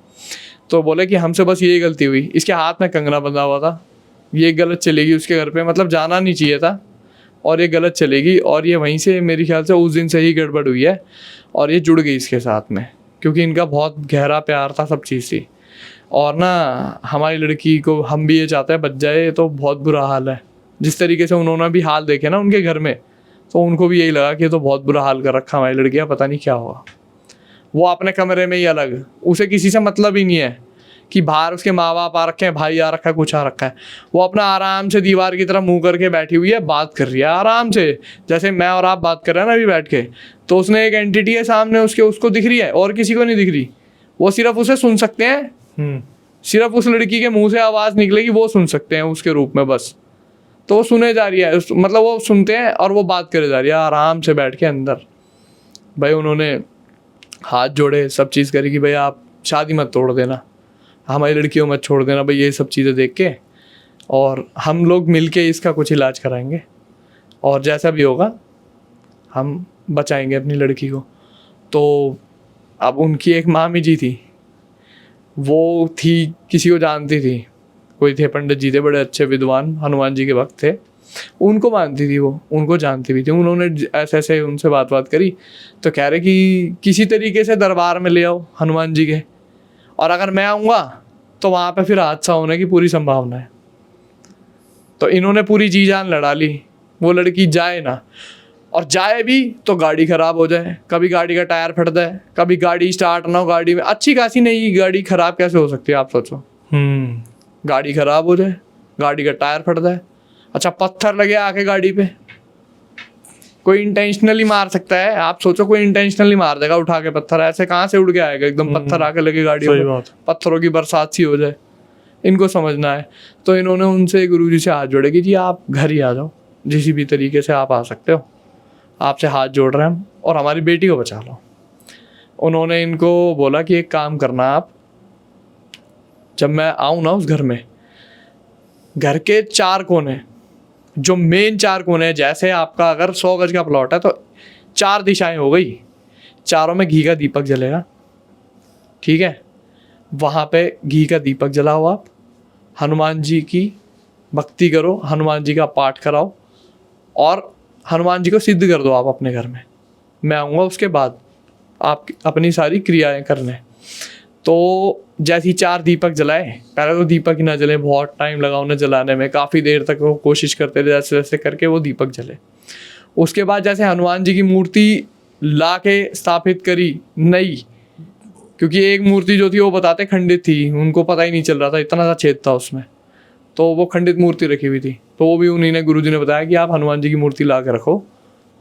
तो बोले कि हमसे बस यही गलती हुई, इसके हाथ में कंगना बंधा हुआ था, ये गलत चलेगी उसके घर पे, मतलब जाना नहीं चाहिए था, और ये गलत चलेगी, और ये वहीं से मेरे ख्याल से उस दिन से ही गड़बड़ हुई है, और ये जुड़ गई इसके साथ में, क्योंकि इनका बहुत गहरा प्यार था, सब चीज़ थी। और ना हमारी लड़की को हम भी ये चाहते हैं बच जाए, तो बहुत बुरा हाल है। जिस तरीके से उन्होंने भी हाल देखे ना उनके घर में, तो उनको भी यही लगा कि ये तो बहुत बुरा हाल कर रखा हमारी लड़की का, पता नहीं क्या हुआ। वो अपने कमरे में ही अलग, उसे किसी से मतलब ही नहीं है कि बाहर उसके माँ बाप आ रखे हैं, भाई आ रखा है, कुछ आ रखा है। वो अपना आराम से दीवार की तरह मुंह करके बैठी हुई है, बात कर रही है आराम से, जैसे मैं और आप बात कर रहे हैं ना अभी बैठ के। तो उसने एक एंटिटी है सामने उसके, उसको दिख रही है और किसी को नहीं दिख रही, वो सिर्फ उसे सुन सकते हैं, सिर्फ उस लड़की के मुंह से आवाज़ निकलेगी वो सुन सकते हैं उसके रूप में बस। तो वो सुने जा रही है, मतलब वो सुनते हैं और वो बात करे जा रही है आराम से बैठ के अंदर। भाई उन्होंने हाथ जोड़े, सब चीज़ करी कि भाई आप शादी मत तोड़ देना, हमारी लड़कियों मत छोड़ देना भाई, ये सब चीज़ें देख के, और हम लोग मिल के इसका कुछ इलाज कराएंगे, और जैसा भी होगा हम बचाएंगे अपनी लड़की को। तो अब उनकी एक मामी जी थी, वो थी किसी को जानती थी, कोई थे पंडित जी थे बड़े अच्छे विद्वान, हनुमान जी के भक्त थे, उनको मानती थी, वो उनको जानती भी थी। उन्होंने ऐसे ऐसे उनसे बात करी, तो कह रहे कि किसी तरीके से दरबार में ले आओ हनुमान जी के, और अगर मैं आऊँगा तो वहाँ पे फिर हादसा होने की पूरी संभावना है। तो इन्होंने पूरी जी जान लड़ा ली, वो लड़की जाए ना, और जाए भी तो गाड़ी ख़राब हो जाए, कभी गाड़ी का टायर फट जाए, कभी गाड़ी स्टार्ट ना हो, गाड़ी में अच्छी खासी नई गाड़ी ख़राब कैसे हो सकती है आप सोचो। गाड़ी ख़राब हो जाए, गाड़ी का टायर फट जाए, अच्छा पत्थर लगे आके गाड़ी पे, कोई इंटेंशनली मार सकता है, आप सोचो कोई इंटेंशनली मार देगा उठा के पत्थर, ऐसे कहाँ से उड़ के आएगा, एकदम पत्थर आके लगे गाड़ी में, पत्थरों की बरसात सी हो जाए, इनको समझना है। तो इन्होंने उनसे गुरुजी से हाथ जोड़े कि जी आप घर ही आ जाओ, जिस भी तरीके से आप आ सकते हो, आपसे हाथ जोड़ रहे हैं हम, और हमारी बेटी को बचा लो। उन्होंने इनको बोला कि एक काम करना आप, जब मैं आऊँ ना उस घर में, घर के 4 कोने, जो मेन 4 कोने हैं, जैसे आपका अगर 100 गज का प्लॉट है तो 4 दिशाएं हो गई, चारों में घी का दीपक जलेगा, ठीक है। वहाँ पे घी का दीपक जलाओ, आप हनुमान जी की भक्ति करो, हनुमान जी का पाठ कराओ, और हनुमान जी को सिद्ध कर दो आप अपने घर में। मैं आऊँगा उसके बाद आप अपनी सारी क्रियाएं करने। तो जैसे ही 4 दीपक जलाए, पहले तो दीपक ही ना जले, बहुत टाइम लगा उन्हें जलाने में, काफ़ी देर तक वो कोशिश करते थे, जैसे जैसे करके वो दीपक जले। उसके बाद जैसे हनुमान जी की मूर्ति ला के स्थापित करी नई, क्योंकि एक मूर्ति जो थी वो बताते खंडित थी, उनको पता ही नहीं चल रहा था, इतना सा छेद था उसमें, तो वो खंडित मूर्ति रखी हुई थी। तो वो भी उन्हीं ने, गुरुजी ने बताया कि आप हनुमान जी की मूर्ति ला के रखो,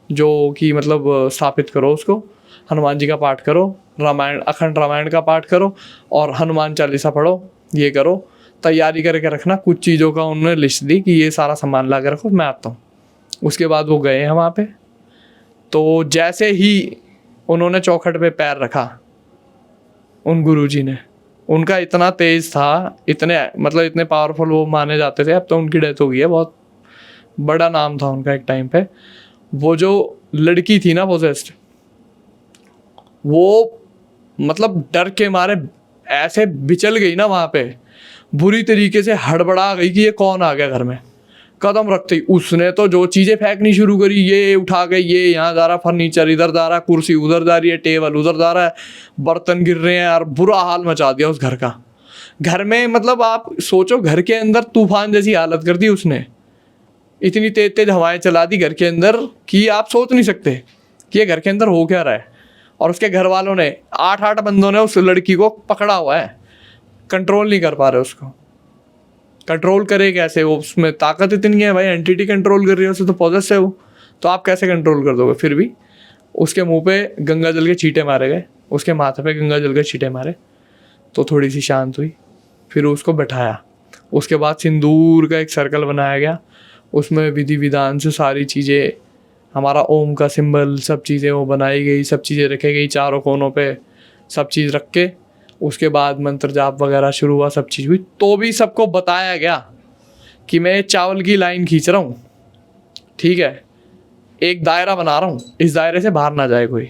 जो कि मतलब स्थापित करो उसको, हनुमान जी का पाठ करो, रामायण, अखंड रामायण का पाठ करो, और हनुमान चालीसा पढ़ो, ये करो, तैयारी करके रखना। कुछ चीज़ों का उन्होंने लिस्ट दी कि ये सारा सामान ला के रखो, मैं आता हूँ। उसके बाद वो गए हैं वहाँ पे। तो जैसे ही उन्होंने चौखट पे पैर रखा, उन गुरुजी ने, उनका इतना तेज था, इतने मतलब इतने पावरफुल वो माने जाते थे, अब तो उनकी डेथ हो गई है, बहुत बड़ा नाम था उनका एक टाइम पे। वो जो लड़की थी ना पोजेस्ड, वो मतलब डर के मारे ऐसे बिचल गई ना वहाँ पे, बुरी तरीके से हड़बड़ा गई कि ये कौन आ गया घर में। कदम रखते ही उसने तो जो चीज़ें फेंकनी शुरू करी, ये उठा के ये यहाँ जा रहा, फर्नीचर इधर जा रहा, कुर्सी उधर जा रही है, टेबल उधर जा रहा है, बर्तन गिर रहे हैं यार, बुरा हाल मचा दिया उस घर का। घर में मतलब आप सोचो, घर के अंदर तूफान जैसी हालत कर दी उसने। इतनी तेज तेज हवाएं चला दी घर के अंदर कि आप सोच नहीं सकते कि ये घर के अंदर हो क्या रहा है। और उसके घर वालों ने 8 बंदों ने उस लड़की को पकड़ा हुआ है, कंट्रोल नहीं कर पा रहे उसको। कंट्रोल करे कैसे, वो उसमें ताकत इतनी है भाई, एंटिटी कंट्रोल कर रही है उसे, तो पॉजेस है वो, तो आप कैसे कंट्रोल कर दोगे। फिर भी उसके मुंह पे गंगा जल के छींटे मारे गए, उसके माथे पे गंगा जल के छींटे मारे, तो थोड़ी सी शांत हुई। फिर उसको बैठाया, उसके बाद सिंदूर का एक सर्कल बनाया गया, उसमें विधि विधान से सारी चीज़ें, हमारा ओम का सिंबल, सब चीज़ें वो बनाई गई, सब चीज़ें रखी गई चारों कोनों पे, सब चीज़ रख के उसके बाद मंत्र जाप वगैरह शुरू हुआ, सब चीज़ हुई। तो भी सबको बताया गया कि मैं चावल की लाइन खींच रहा हूँ, ठीक है, एक दायरा बना रहा हूँ, इस दायरे से बाहर ना जाए कोई,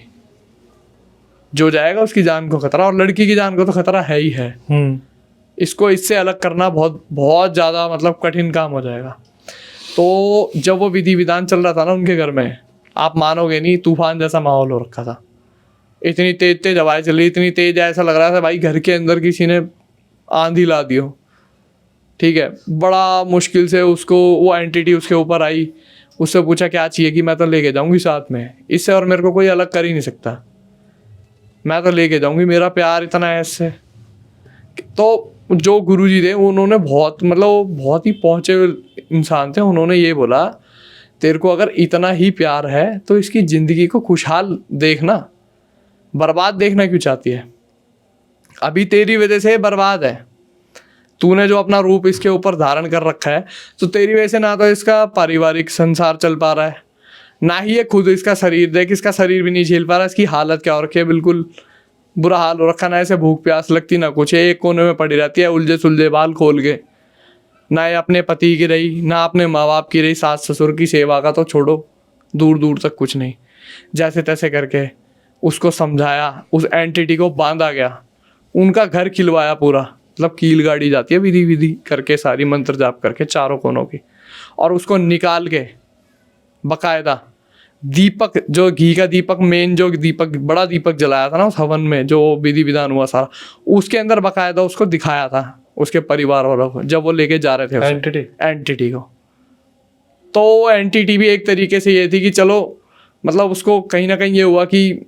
जो जाएगा उसकी जान को खतरा, और लड़की की जान को तो खतरा है ही है। इसको इससे अलग करना बहुत बहुत ज़्यादा मतलब कठिन काम हो जाएगा। तो जब वो विधि विधान चल रहा था ना उनके घर में, आप मानोगे नहीं, तूफान जैसा माहौल हो रखा था। इतनी तेज तेज हवाएं चल रही, इतनी तेज, ऐसा लग रहा था भाई घर के अंदर किसी ने आंधी ला दी हो, ठीक है। बड़ा मुश्किल से उसको वो एंटिटी उसके ऊपर आई, उससे पूछा क्या चाहिए, कि मैं तो लेके जाऊंगी साथ में, इससे और मेरे को कोई अलग कर ही नहीं सकता, मैं तो लेके जाऊंगी, मेरा प्यार इतना है इससे। तो जो गुरुजी थे उन्होंने बहुत मतलब बहुत ही पहुँचे हुए इंसान थे, उन्होंने ये बोला तेरे को अगर इतना ही प्यार है तो इसकी ज़िंदगी को खुशहाल देखना, बर्बाद देखना क्यों चाहती है। अभी तेरी वजह से बर्बाद है, तूने जो अपना रूप इसके ऊपर धारण कर रखा है, तो तेरी वजह से ना तो इसका पारिवारिक संसार चल पा रहा है, ना ही ये खुद इसका शरीर देख, इसका शरीर भी नहीं झेल पा रहा, इसकी हालत क्या हो रखी है, बिल्कुल बुरा हाल हो रखा, ना इसे भूख प्यास लगती ना कुछ, एक कोने में पड़ी रहती है उलझे सुलझे बाल खोल के, ना ये अपने पति की रही, ना अपने माँ बाप की रही, सास ससुर की सेवा का तो छोड़ो, दूर दूर तक कुछ नहीं। जैसे तैसे करके उसको समझाया, उस एंटिटी को बांधा गया, उनका घर खिलवाया पूरा, मतलब कील गाड़ी जाती है विधि विधि करके, सारी मंत्र जाप करके चारों कोनों की, और उसको निकाल के बकायदा दीपक, जो घी का दीपक, मेन जो दीपक, बड़ा दीपक जलाया था ना उस हवन में, जो विधि विधान हुआ सारा, उसके अंदर बकायदा उसको दिखाया था उसके परिवार वालों को, जब वो लेके जा रहे थे एंटिटी को। तो एंटिटी भी एक तरीके से ये थी कि चलो मतलब उसको कहीं ना कहीं ये हुआ कि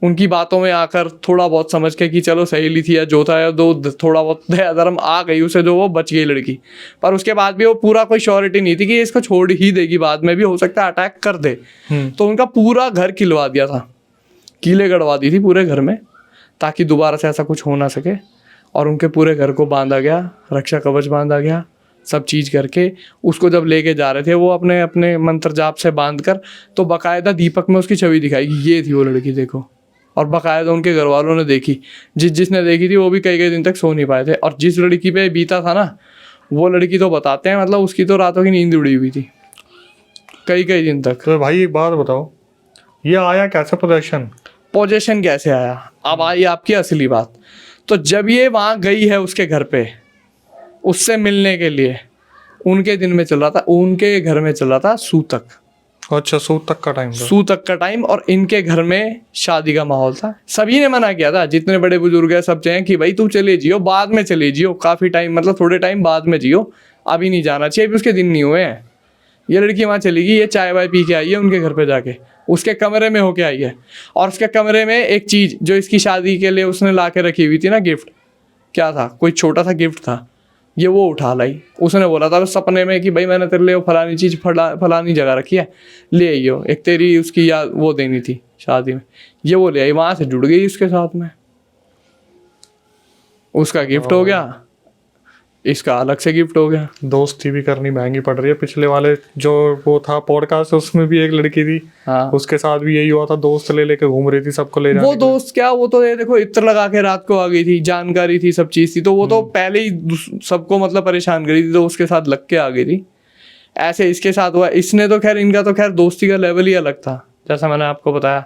उनकी बातों में आकर थोड़ा बहुत समझ के कि चलो सहेली थी या जो था, या दो थोड़ा बहुत दया धर्म आ गई उसे, जो वो बच गई लड़की। पर उसके बाद भी वो पूरा कोई श्योरिटी नहीं थी कि इसको छोड़ ही देगी, बाद में भी हो सकता है अटैक कर दे। तो उनका पूरा घर खिलवा दिया था, कीलें गड़वा दी थी पूरे घर में, ताकि दोबारा से ऐसा कुछ हो ना सके। और उनके पूरे घर को बांधा गया, रक्षा कवच बांधा गया, सब चीज़ करके उसको जब लेके जा रहे थे वो अपने अपने मंत्र जाप से बांध कर, तो बाकायदा दीपक में उसकी छवि दिखाई, ये थी वो लड़की देखो। और बाकायदा उनके घर वालों ने देखी, जिसने देखी थी वो भी कई कई दिन तक सो नहीं पाए थे। और जिस लड़की पे बीता था ना, वो लड़की तो बताते हैं मतलब उसकी तो रातों की नींद उड़ी हुई थी कई कई दिन तक। तो भाई एक बात बताओ, ये आया कैसे पोजेशन कैसे आया? अब आई आपकी असली बात। तो जब ये वहाँ गई है उसके घर पे उससे मिलने के लिए, उनके दिन में चल रहा था, उनके घर में चल रहा था सूतक। अच्छा, सूतक का टाइम था। सूतक का टाइम, और इनके घर में शादी का माहौल था। सभी ने मना किया था, जितने बड़े बुजुर्ग हैं सब चाहें कि भाई तू चले जियो, बाद में चले जियो, काफ़ी टाइम मतलब थोड़े टाइम बाद में जियो, अभी नहीं जाना चाहिए, अभी उसके दिन नहीं हुए हैं। ये लड़की वहाँ चली गई, ये चाय वाय पी के आई है उनके घर पे जाके, उसके कमरे में होके आई है। और उसके कमरे में एक चीज़ जो इसकी शादी के लिए उसने ला के रखी हुई थी ना, गिफ्ट, क्या था, कोई छोटा सा गिफ्ट था, ये वो उठा लाई। उसने बोला था सपने में कि भाई मैंने तेरे लिए वो फलानी चीज़ फलानी जगह रखी है, ले आइयो, एक तेरी उसकी याद वो देनी थी शादी में, ये वो ले आई। वहाँ से जुड़ गई उसके साथ में, उसका गिफ्ट हो गया, इसका अलग से गिफ्ट हो गया। दोस्ती भी करनी महंगी पड़ रही है। पिछले वाले जो वो था पॉडकास्ट, उसमें भी एक लड़की थी, हाँ, उसके साथ भी यही हुआ था, दोस्त ले लेके घूम रही थी, सबको ले जाने। वो दोस्त क्या, वो तो ये देखो इत्र लगा के रात को आ गई थी, जानकारी थी, सब चीज़ थी, तो वो तो पहले ही सबको मतलब परेशान करी थी, तो उसके साथ लग के आ गई थी। ऐसे इसके साथ हुआ। इसने तो खैर, इनका तो खैर दोस्ती का लेवल ही अलग था, जैसा मैंने आपको बताया।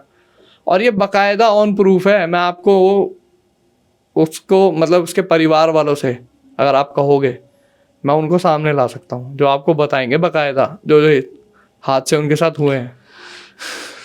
और ये बाकायदा ऑन प्रूफ है। मैं आपको उसको मतलब उसके परिवार वालों से अगर आप कहोगे, मैं उनको सामने ला सकता हूँ जो आपको बताएंगे बाकायदा जो जो हादसे उनके साथ हुए हैं।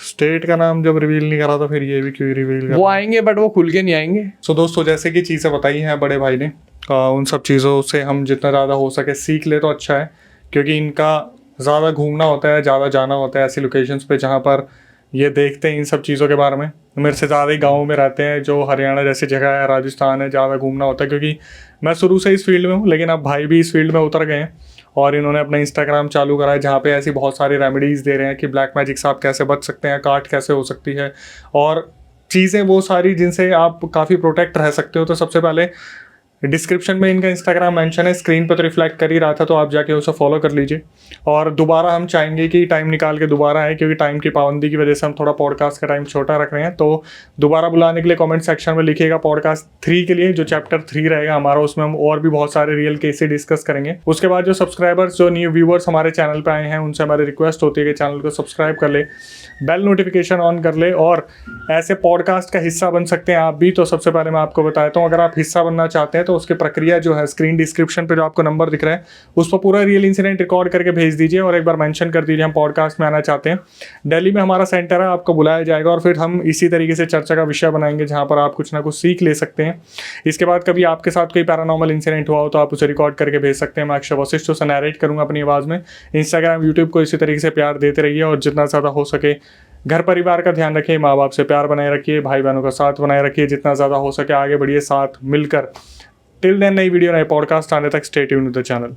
स्टेट का नाम जब रिवील नहीं करा तो फिर ये भी क्यों रिवील कर? वो आएंगे बट वो खुल के नहीं आएंगे। सो दोस्तों, जैसे कि चीज़ें बताई हैं बड़े भाई ने, उन सब चीज़ों से हम जितना ज़्यादा हो सके सीख ले तो अच्छा है, क्योंकि इनका ज़्यादा घूमना होता है, ज़्यादा जाना होता है ऐसी लोकेशंस पे जहाँ पर ये देखते हैं इन सब चीज़ों के बारे में। मेरे से ज़्यादा ही गाँव में रहते हैं, जो हरियाणा जैसी जगह है, राजस्थान है, ज़्यादा घूमना होता है, क्योंकि मैं शुरू से इस फील्ड में हूँ। लेकिन अब भाई भी इस फील्ड में उतर गए हैं और इन्होंने अपना इंस्टाग्राम चालू करा है जहाँ पे ऐसी बहुत सारी रेमेडीज़ दे रहे हैं कि ब्लैक मैजिक से आप कैसे बच सकते हैं, काट कैसे हो सकती है और चीज़ें वो सारी जिनसे आप काफ़ी प्रोटेक्ट रह सकते हो। तो सबसे पहले डिस्क्रिप्शन में इनका इंस्टाग्राम मेंशन है, स्क्रीन पर तो रिफ्लेक्ट कर ही रहा था, तो आप जाके उसे फॉलो कर लीजिए। और दोबारा हम चाहेंगे कि टाइम निकाल के दोबारा आए, क्योंकि टाइम की पाबंदी की वजह से हम थोड़ा पॉडकास्ट का टाइम छोटा रख रहे हैं। तो दोबारा बुलाने के लिए कमेंट सेक्शन में लिखिएगा पॉडकास्ट 3 के लिए, जो चैप्टर 3 रहेगा हमारा, उसमें हम और भी बहुत सारे रियल केसेस डिस्कस करेंगे। उसके बाद जो सब्सक्राइबर्स, जो न्यू व्यूवर्स हमारे चैनल पर आए हैं, उनसे हमारी रिक्वेस्ट होती है कि चैनल को सब्सक्राइब कर ले, बेल नोटिफिकेशन ऑन कर ले और ऐसे पॉडकास्ट का हिस्सा बन सकते हैं आप भी। तो सबसे पहले मैं आपको बताता हूँ, अगर आप हिस्सा बनना चाहते हैं तो उसकी प्रक्रिया जो है, स्क्रीन डिस्क्रिप्शन पे जो आपको नंबर दिख रहा है उस पर पूरा रियल इंसिडेंट रिकॉर्ड करके भेज दीजिए और एक बार मेंशन कर दीजिए हम पॉडकास्ट में आना चाहते हैं। दिल्ली में हमारा सेंटर है, आपको बुलाया जाएगा और फिर हम इसी तरीके से चर्चा का विषय बनाएंगे जहाँ पर आप कुछ ना कुछ सीख ले सकते हैं। इसके बाद कभी आपके साथ कोई पैरानॉर्मल इंसिडेंट हुआ हो तो आप उसे रिकॉर्ड करके भेज सकते हैं। मैं अक्षय वशिष्ठ उसे नैरेट करूँगा अपनी आवाज़ में। इंस्टाग्राम, यूट्यूब को इसी तरीके से प्यार देते रहिए और जितना ज़्यादा हो सके घर परिवार का ध्यान रखिए, माँ बाप से प्यार बनाए रखिए, भाई बहनों का साथ बनाए रखिए, जितना ज़्यादा हो सके आगे बढ़िए साथ मिलकर। टिल देन, नई वीडियो, नए पॉडकास्ट आने तक stay tuned with the channel.